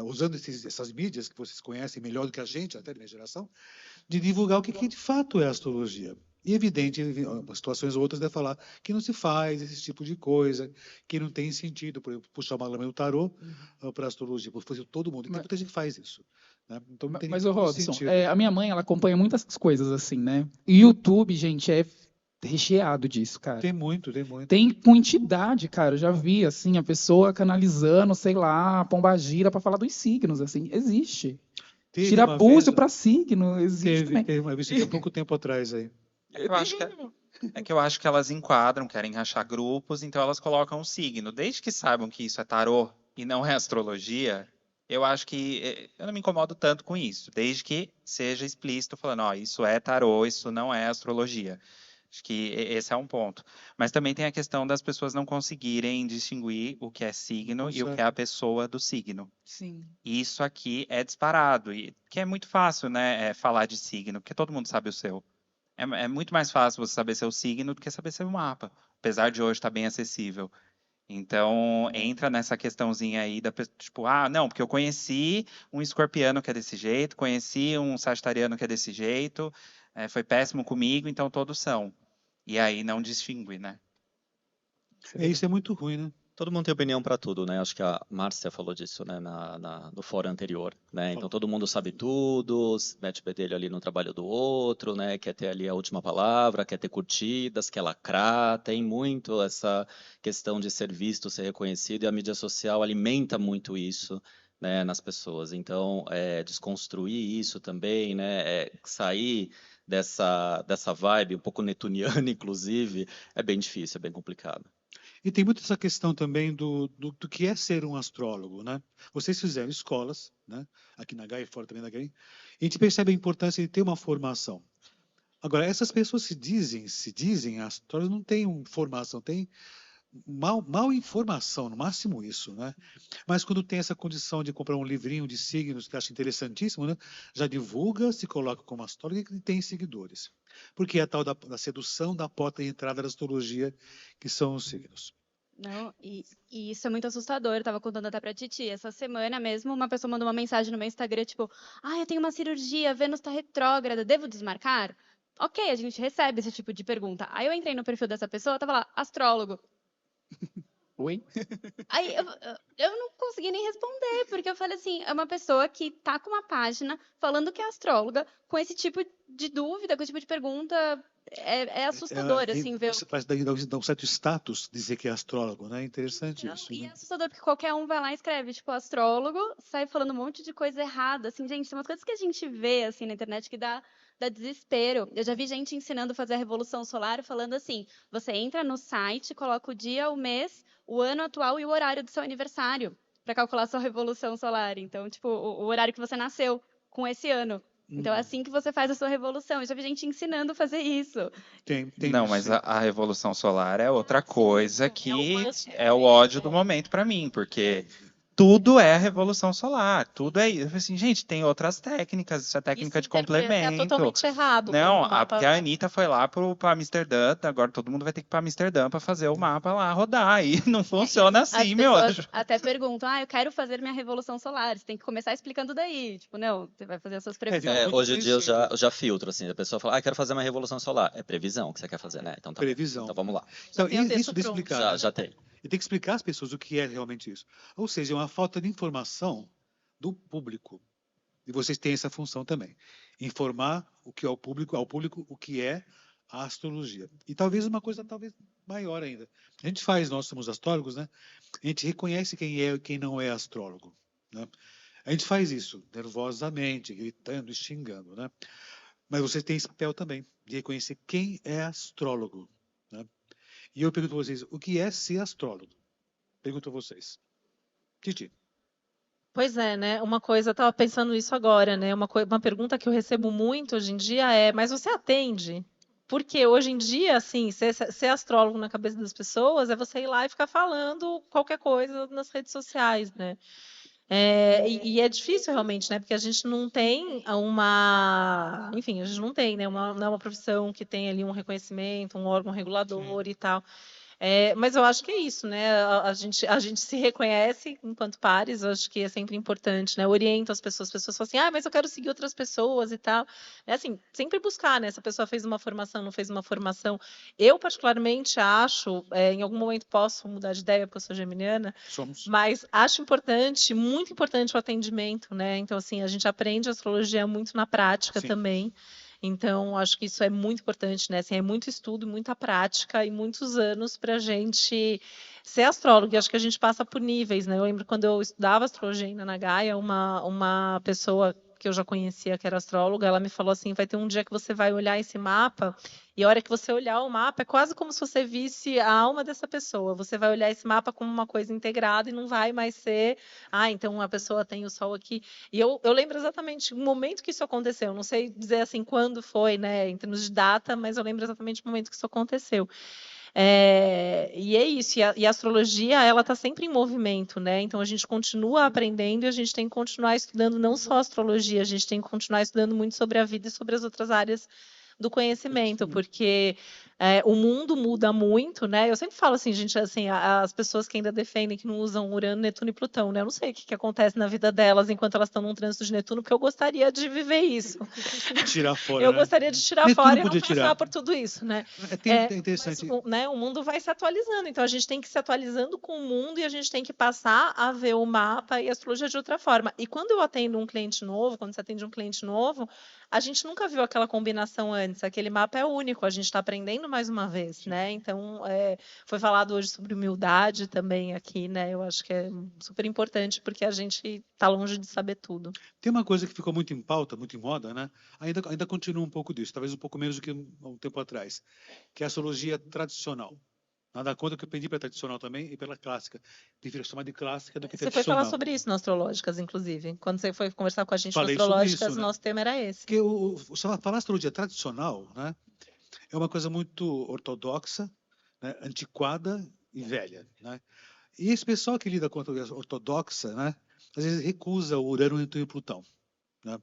usando essas mídias que vocês conhecem melhor do que a gente, até da minha geração, de divulgar o que de fato é a astrologia. E evidente, em situações ou outras, deve falar que não se faz esse tipo de coisa, que não tem sentido, por exemplo, puxar uma lâmina do tarô para a astrologia, porque fosse todo mundo. E tem muita gente que faz isso. Né? Então, não tem Mas, o Robson, sentido. a minha mãe, ela acompanha muitas coisas assim, né? E o YouTube, gente, é recheado disso, cara. Tem muito, tem muito. Tem com entidade, cara. Eu já vi, assim, a pessoa canalizando, sei lá, a pombagira para falar dos signos, assim. Existe. Teve Tira uma búzio vez- para signo, existe também. Teve uma vez há pouco tempo atrás aí. Que eu acho que elas enquadram, querem rachar grupos, então elas colocam um signo. Desde que saibam que isso é tarô e não é astrologia, eu acho que eu não me incomodo tanto com isso, desde que seja explícito falando, ó, isso é tarô, isso não é astrologia. Acho que esse é um ponto. Mas também tem a questão das pessoas não conseguirem distinguir o que é signo e o que é a pessoa do signo. Sim. Isso aqui é disparado, e que é muito fácil, né, falar de signo, porque todo mundo sabe o seu. É muito mais fácil você saber seu signo do que saber seu mapa, apesar de hoje estar bem acessível. Então, entra nessa questãozinha aí da pessoa, tipo, não, porque eu conheci um escorpiano que é desse jeito, conheci um sagitariano que é desse jeito, foi péssimo comigo, então todos são. E aí não distingue, né? Isso é muito ruim, né? Todo mundo tem opinião para tudo, né? Acho que a Márcia falou disso, né, no fórum anterior, né? Então todo mundo sabe tudo, mete o bedelho ali no trabalho do outro, né? Quer ter ali a última palavra, quer ter curtidas, quer lacrar, tem muito essa questão de ser visto, ser reconhecido, e a mídia social alimenta muito isso, né, nas pessoas. Então, desconstruir isso também, né, sair dessa vibe um pouco netuniana, inclusive, é bem difícil, é bem complicado. E tem muito essa questão também do que é ser um astrólogo, né? Vocês fizeram escolas, né? Aqui na GAI e fora também da GAI, e a gente percebe a importância de ter uma formação. Agora, essas pessoas se dizem astrólogos, não têm formação, têm mal informação, no máximo isso, né? Mas quando tem essa condição de comprar um livrinho de signos, que eu acho interessantíssimo, né? Já divulga, se coloca como astrólogo e tem seguidores. Porque é a tal da sedução da porta de entrada da astrologia, que são os signos. Não, e isso é muito assustador. Eu tava contando até pra Titi. Essa semana mesmo, uma pessoa mandou uma mensagem no meu Instagram, tipo, eu tenho uma cirurgia, Vênus tá retrógrada, devo desmarcar? Ok, a gente recebe esse tipo de pergunta. Aí eu entrei no perfil dessa pessoa, tava lá, astrólogo. Oi? Aí eu não consegui nem responder, porque eu falei assim, é uma pessoa que tá com uma página falando que é astróloga, com esse tipo de dúvida, com esse tipo de pergunta. É assustador, assim, ver. Isso parece dar um certo status dizer que é astrólogo, né? É interessante Não, isso. e Né? é assustador, porque qualquer um vai lá e escreve, tipo, astrólogo, sai falando um monte de coisa errada, assim, gente, são umas coisas que a gente vê, assim, na internet que dá desespero. Eu já vi gente ensinando a fazer a revolução solar, falando assim, você entra no site, coloca o dia, o mês, o ano atual e o horário do seu aniversário, para calcular a sua revolução solar. Então, tipo, o horário que você nasceu com esse ano. Então, é assim que você faz a sua revolução. Eu já vi gente ensinando a fazer isso. Tem Não, isso, mas sim. a Revolução Solar é outra coisa É que um must. é o ódio do momento para mim, porque tudo é a Revolução Solar, tudo é isso. Assim, gente, tem outras técnicas, isso é técnica de Isso interpreta complemento. totalmente errado. Não, O mapa. porque a Anitta foi lá para Amsterdã, agora todo mundo vai ter que ir para Amsterdã para fazer o mapa lá rodar, e não funciona As assim, meu pessoas anjo. até perguntam, eu quero fazer minha revolução solar. Você tem que começar explicando daí. Tipo, não, você vai fazer as suas previsões. muito Hoje em dia conhecido. eu já filtro, assim, a pessoa fala, quero fazer uma revolução solar. É previsão que você quer fazer, né? Então tá bom. Previsão. Então vamos lá. Então, tem o texto isso de pronto. explicar. Já tem. E tem que explicar às pessoas o que é realmente isso. Ou seja, é uma falta de informação do público. E vocês têm essa função também. Informar o que ao público o que é a astrologia. E talvez uma coisa maior ainda. A gente faz, nós somos astrólogos, né? A gente reconhece quem é e quem não é astrólogo. Né? A gente faz isso nervosamente, gritando e xingando, né? Mas você tem esse papel também, de reconhecer quem é astrólogo. Né? E eu pergunto a vocês, o que é ser astrólogo? Pergunto a vocês. Titi. Pois é, né? Uma coisa, eu estava pensando isso agora, né? Uma pergunta que eu recebo muito hoje em dia é: mas você atende? Porque hoje em dia, assim, ser astrólogo na cabeça das pessoas é você ir lá e ficar falando qualquer coisa nas redes sociais, né? E é difícil realmente, né? Porque a gente não tem enfim, a gente não tem, né? Não é uma profissão que tem ali um reconhecimento, um órgão regulador e tal. Mas eu acho que é isso, né? A gente se reconhece enquanto pares, eu acho que é sempre importante, né? Oriento as pessoas falam assim, mas eu quero seguir outras pessoas e tal. É assim, sempre buscar, né? Se a pessoa fez uma formação, não fez uma formação. Eu, particularmente, acho, em algum momento posso mudar de ideia, porque eu sou geminiana, Somos. mas acho importante, muito importante o atendimento, né? Então, assim, a gente aprende astrologia muito na prática Sim. também. Então, acho que isso é muito importante, né? Assim, é muito estudo, muita prática e muitos anos para a gente ser astrólogo. E acho que a gente passa por níveis, né? Eu lembro quando eu estudava astrologia ainda na Gaia, uma pessoa que eu já conhecia, que era astróloga, ela me falou assim, vai ter um dia que você vai olhar esse mapa e a hora que você olhar o mapa é quase como se você visse a alma dessa pessoa. Você vai olhar esse mapa como uma coisa integrada e não vai mais ser, então a pessoa tem o sol aqui. E eu lembro exatamente o momento que isso aconteceu. Não sei dizer assim quando foi, né, em termos de data, mas eu lembro exatamente o momento que isso aconteceu. E é isso. E a astrologia, ela está sempre em movimento, né? Então a gente continua aprendendo e a gente tem que continuar estudando não só astrologia, a gente tem que continuar estudando muito sobre a vida e sobre as outras áreas do conhecimento, porque o mundo muda muito, né? Eu sempre falo assim, gente, assim, as pessoas que ainda defendem que não usam Urano, Netuno e Plutão, né? Eu não sei o que acontece na vida delas enquanto elas estão num trânsito de Netuno, porque eu gostaria de viver isso. Tirar fora, Eu né? gostaria de tirar Netuno fora e não podia passar tirar. por tudo isso, né? É interessante. Mas, né, o mundo vai se atualizando, então a gente tem que ir se atualizando com o mundo e a gente tem que passar a ver o mapa e a astrologia de outra forma. E quando eu atendo um cliente novo, quando você atende um cliente novo, a gente nunca viu aquela combinação antes, aquele mapa é único, a gente está aprendendo retorno mais uma vez, né? Então, foi falado hoje sobre humildade também aqui, né? Eu acho que é super importante porque a gente está longe de saber tudo. Tem uma coisa que ficou muito em pauta, muito em moda, né? Ainda continua um pouco disso, talvez um pouco menos do que um tempo atrás, que é a astrologia tradicional. Nada contra que eu pedi para tradicional também e pela clássica. Prefiro chamar de clássica do que Você foi tradicional. falar sobre isso no Astrológicas, inclusive. Quando você foi conversar com a gente Falei no sobre Astrológicas, isso, né? nosso tema era esse. Porque falar astrologia tradicional, né, é uma coisa muito ortodoxa, né, antiquada e velha, né? E esse pessoal que lida com a ortodoxa, né, às vezes recusa o Urano, Netuno e Plutão, né?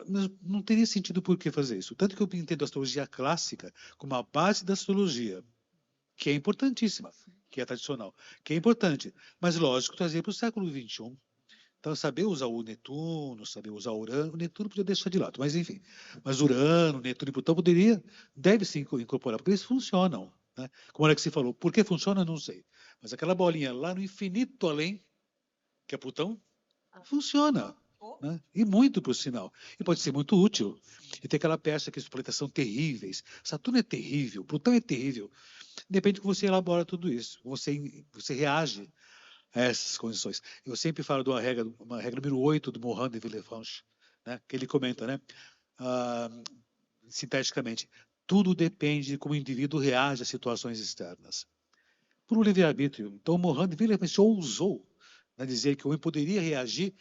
Mas não teria sentido por que fazer isso. Tanto que eu entendo a astrologia clássica como a base da astrologia, que é importantíssima, que é tradicional, que é importante, mas lógico trazer para o século XXI. Então, saber usar o Netuno, saber usar o Urano, o Netuno podia deixar de lado, mas enfim. Mas Urano, Netuno e Plutão deve se incorporar, porque eles funcionam, né? Como é que você falou, por que funciona, não sei. Mas aquela bolinha lá no infinito além, que é Plutão, funciona. Né? E muito, por sinal. E pode ser muito útil. E tem aquela peça que os planetas são terríveis. Saturno é terrível, Plutão é terrível. Depende de como você elabora tudo isso. Você reage a essas condições. Eu sempre falo de uma regra número 8 do Morin de Villefranche, né? Que ele comenta, né? Sinteticamente, tudo depende de como o indivíduo reage a situações externas. Por um livre-arbítrio. Então, o Morin de Villefranche ousou, né, dizer que o homem poderia reagir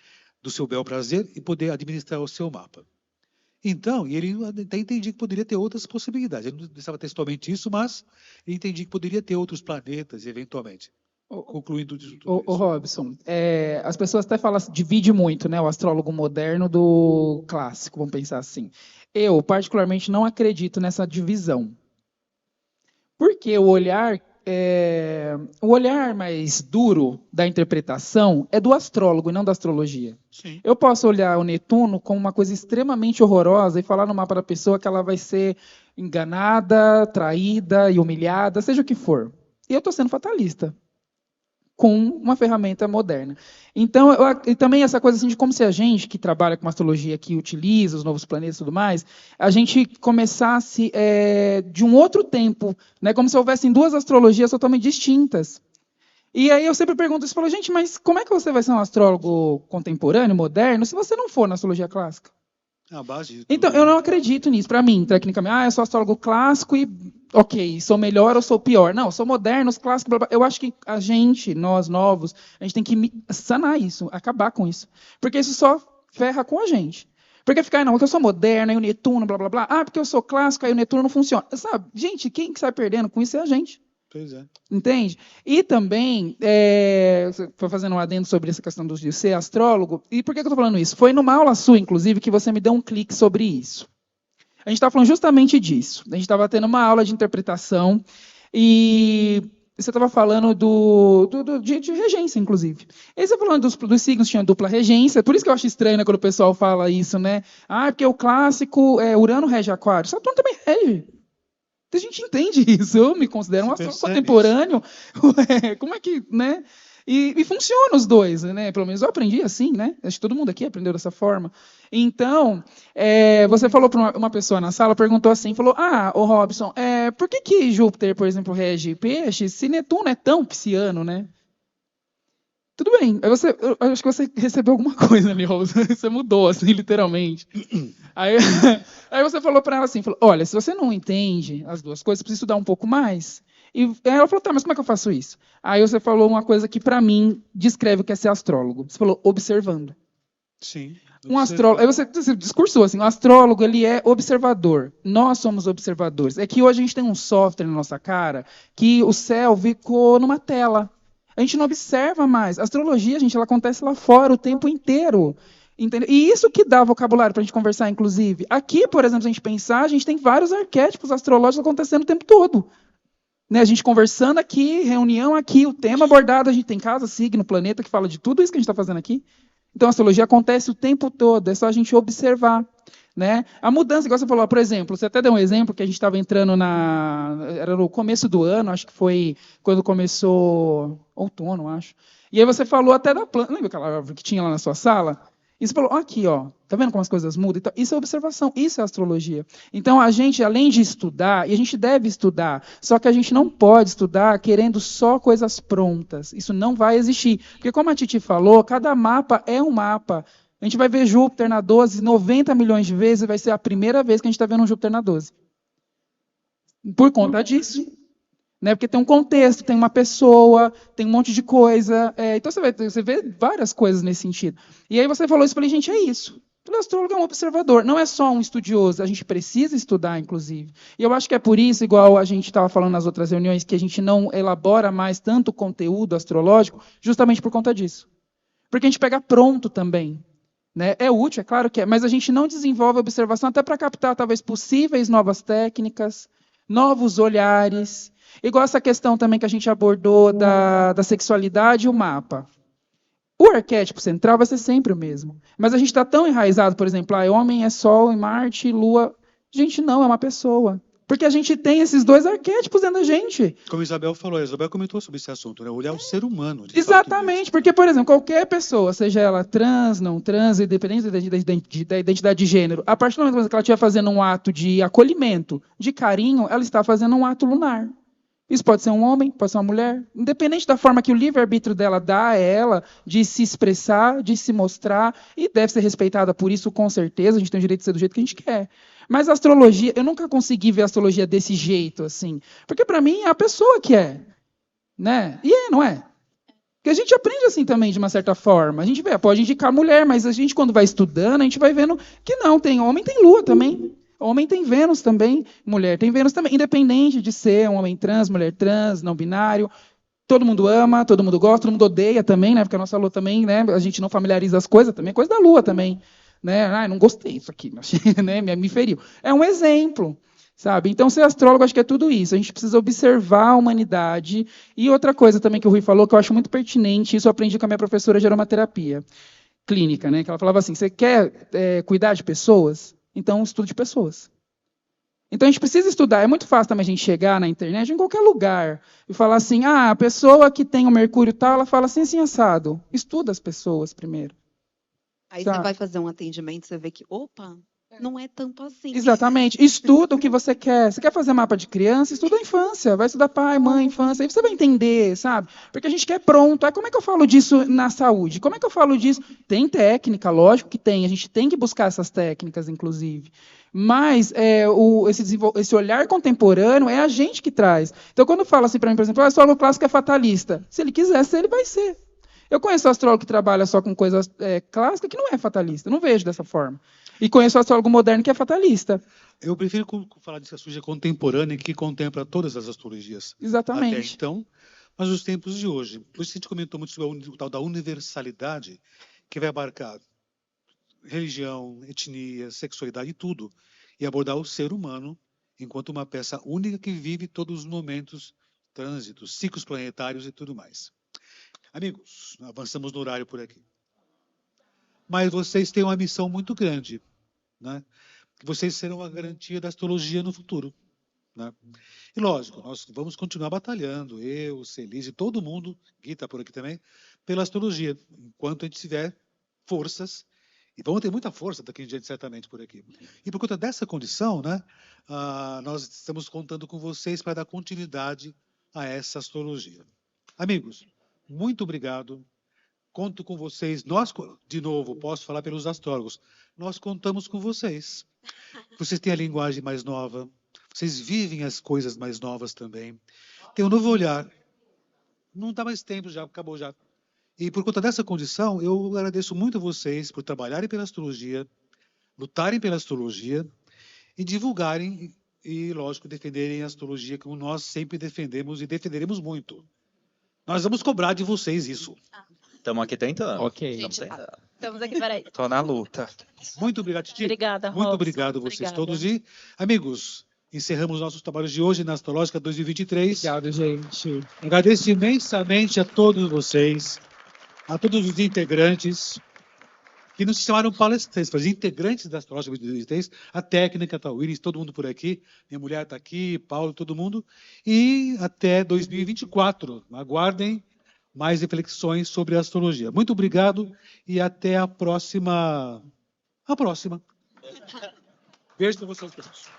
do seu bel prazer e poder administrar o seu mapa. Então, ele até entendia que poderia ter outras possibilidades. Ele não pensava textualmente isso, mas ele entendia que poderia ter outros planetas, eventualmente. Concluindo tudo isso. Ô Robson, as pessoas até falam, divide muito, né, o astrólogo moderno do clássico, vamos pensar assim. Eu, particularmente, não acredito nessa divisão. Porque o olhar mais duro da interpretação é do astrólogo e não da astrologia. Sim. Eu posso olhar o Netuno como uma coisa extremamente horrorosa e falar no mapa da pessoa que ela vai ser enganada, traída e humilhada, seja o que for. E eu estou sendo fatalista com uma ferramenta moderna. Então, e também essa coisa assim de como se a gente que trabalha com astrologia, que utiliza os novos planetas e tudo mais, a gente começasse de um outro tempo, né, como se houvessem duas astrologias totalmente distintas. E aí eu sempre pergunto, gente, mas como é que você vai ser um astrólogo contemporâneo, moderno, se você não for na astrologia clássica? A base de tudo, então, eu não acredito nisso. Para mim, tecnicamente, eu sou astrólogo clássico e, ok, sou melhor ou sou pior. Não, sou moderno, os clássicos, blá, blá. Eu acho que nós novos, a gente tem que sanar isso, acabar com isso. Porque isso só ferra com a gente. Porque ficar, não, porque eu sou moderno, aí o Netuno, blá, blá, blá. Porque eu sou clássico, aí o Netuno não funciona. Sabe, gente, quem que sai perdendo com isso é a gente. Pois é. Entende? E também, você foi fazendo um adendo sobre essa questão de ser astrólogo. E por que eu estou falando isso? Foi numa aula sua, inclusive, que você me deu um clique sobre isso. A gente estava falando justamente disso. A gente estava tendo uma aula de interpretação e você estava falando de regência, inclusive. E você falando dos signos tinha dupla regência. Por isso que eu acho estranho, né, quando o pessoal fala isso, né? Porque o clássico, Urano rege Aquário. Saturno também rege. A gente entende isso, eu me considero um astrólogo contemporâneo. Como é que, né? E funciona os dois, né? Pelo menos eu aprendi assim, né? Acho que todo mundo aqui aprendeu dessa forma. Então, você falou para uma pessoa na sala, perguntou assim, falou, ô Robson, por que Júpiter, por exemplo, rege peixe, se Netuno é tão pisciano, né? Tudo bem, eu acho que você recebeu alguma coisa ali, Robson, você mudou, assim, literalmente. Aí você falou para ela assim, olha, se você não entende as duas coisas, você precisa estudar um pouco mais. E ela falou, tá, mas como é que eu faço isso? Aí você falou uma coisa que, para mim, descreve o que é ser astrólogo. Você falou, observando. Sim. Um astrólogo, aí você discursou assim, o astrólogo, ele é observador. Nós somos observadores. É que hoje a gente tem um software na nossa cara que o céu ficou numa tela. A gente não observa mais. A astrologia, gente, ela acontece lá fora o tempo inteiro. Entendeu? E isso que dá vocabulário para a gente conversar, inclusive. Aqui, por exemplo, se a gente pensar, a gente tem vários arquétipos astrológicos acontecendo o tempo todo. Né? A gente conversando aqui, reunião aqui, o tema abordado, a gente tem casa, signo, planeta, que fala de tudo isso que a gente está fazendo aqui. Então, a astrologia acontece o tempo todo, é só a gente observar. Né? A mudança, igual você falou, por exemplo, você até deu um exemplo que a gente estava entrando era no começo do ano, acho que foi quando começou outono, acho. E aí você falou até da planta, lembra aquela árvore que tinha lá na sua sala? E você falou, aqui, ó, tá vendo como as coisas mudam? Então, isso é observação, isso é astrologia. Então, a gente, além de estudar, e a gente deve estudar, só que a gente não pode estudar querendo só coisas prontas. Isso não vai existir. Porque, como a Titi falou, cada mapa é um mapa. A gente vai ver Júpiter na 12 90 milhões de vezes, e vai ser a primeira vez que a gente está vendo um Júpiter na 12. Por conta disso. Né? Porque tem um contexto, tem uma pessoa, tem um monte de coisa. Então você vê várias coisas nesse sentido. E aí você falou isso, eu falei, gente, é isso. O astrólogo é um observador, não é só um estudioso, a gente precisa estudar, inclusive. E eu acho que é por isso, igual a gente estava falando nas outras reuniões, que a gente não elabora mais tanto conteúdo astrológico, justamente por conta disso. Porque a gente pega pronto também. Né? É útil, é claro que é, mas a gente não desenvolve a observação até para captar, talvez, possíveis novas técnicas, novos olhares. Igual essa questão também que a gente abordou da sexualidade e o mapa. O arquétipo central vai ser sempre o mesmo. Mas a gente está tão enraizado, por exemplo, homem é Sol e Marte, Lua. Gente, não, é uma pessoa. Porque a gente tem esses dois arquétipos dentro da gente. Como a Isabel falou, a Isabel comentou sobre esse assunto, né? Olhar o ser humano. Exatamente, porque, por exemplo, qualquer pessoa, seja ela trans, não trans, independente da identidade de gênero, a partir do momento que ela estiver fazendo um ato de acolhimento, de carinho, ela está fazendo um ato lunar. Isso pode ser um homem, pode ser uma mulher, independente da forma que o livre-arbítrio dela dá a ela de se expressar, de se mostrar, e deve ser respeitada por isso, com certeza, a gente tem o direito de ser do jeito que a gente quer. Mas a astrologia, eu nunca consegui ver a astrologia desse jeito, assim, porque para mim é a pessoa que é, né? E não é? Porque a gente aprende assim também, de uma certa forma. A gente pode indicar mulher, mas a gente, quando vai estudando, a gente vai vendo que não, tem homem, tem lua também. Homem tem Vênus também, mulher tem Vênus também, independente de ser um homem trans, mulher trans, não binário. Todo mundo ama, todo mundo gosta, todo mundo odeia também, né? Porque a nossa lua também, né? A gente não familiariza as coisas também, é coisa da lua também, né? Não gostei disso aqui, né? Me feriu. É um exemplo, sabe? Então, ser astrólogo, acho que é tudo isso. A gente precisa observar a humanidade. E outra coisa também que o Rui falou, que eu acho muito pertinente, isso eu aprendi com a minha professora de aromaterapia clínica, né? Que ela falava assim: você quer cuidar de pessoas? Então, estude pessoas. Então, a gente precisa estudar. É muito fácil também a gente chegar na internet, em qualquer lugar, e falar assim, a pessoa que tem o mercúrio tal, ela fala assim, assado. Estuda as pessoas primeiro. Aí você vai fazer um atendimento, você vê que, opa, não é tanto assim. Exatamente. Estuda o que você quer. Você quer fazer mapa de criança? Estuda a infância. Vai estudar pai, mãe, infância. Aí você vai entender, sabe? Porque a gente quer pronto. Aí como é que eu falo disso na saúde? Como é que eu falo disso? Tem técnica, lógico que tem. A gente tem que buscar essas técnicas, inclusive. Mas esse olhar contemporâneo é a gente que traz. Então, quando fala assim para mim, por exemplo, o astrólogo clássico é fatalista. Se ele quiser ser, ele vai ser. Eu conheço astrólogo que trabalha só com coisas clássicas que não é fatalista. Eu não vejo dessa forma. E conheço astrólogo moderno que é fatalista. Eu prefiro falar de astrologia contemporânea, que contempla todas as astrologias. Exatamente. Até então, mas os tempos de hoje. Por isso a gente comentou muito sobre o tal da universalidade, que vai abarcar religião, etnia, sexualidade e tudo. E abordar o ser humano enquanto uma peça única que vive todos os momentos, trânsitos, ciclos planetários e tudo mais. Amigos, avançamos no horário por aqui. Mas vocês têm uma missão muito grande, né? Vocês serão a garantia da astrologia no futuro, né? E lógico, nós vamos continuar batalhando, eu, Celise, todo mundo, Gui está por aqui também, pela astrologia, enquanto a gente tiver forças, e vamos ter muita força daqui em diante, certamente, por aqui. E por conta dessa condição, né, nós estamos contando com vocês para dar continuidade a essa astrologia. Amigos, muito obrigado. Conto com vocês. Nós, de novo, posso falar pelos astrólogos, nós contamos com vocês. Vocês têm a linguagem mais nova, vocês vivem as coisas mais novas também. Tem um novo olhar. Não dá mais tempo já, acabou já. E por conta dessa condição, eu agradeço muito a vocês por trabalharem pela astrologia, lutarem pela astrologia e divulgarem e, lógico, defenderem a astrologia como nós sempre defendemos e defenderemos muito. Nós vamos cobrar de vocês isso. Estamos aqui tentando. Ok. Estamos aqui para isso. Tô na luta. Muito obrigado, Titi. Obrigada, Muito Robson. obrigado a vocês Obrigada. todos. E, amigos, encerramos nossos trabalhos de hoje na Astrológica 2023. Obrigado, gente. Agradeço imensamente a todos vocês, a todos os integrantes que nos chamaram palestrantes, mas integrantes da Astrológica 2023, a técnica, tá, o Willis, todo mundo por aqui, minha mulher está aqui, Paulo, todo mundo, e até 2024. Aguardem mais reflexões sobre a astrologia. Muito obrigado e até a próxima. A próxima. Beijo para vocês, pessoal.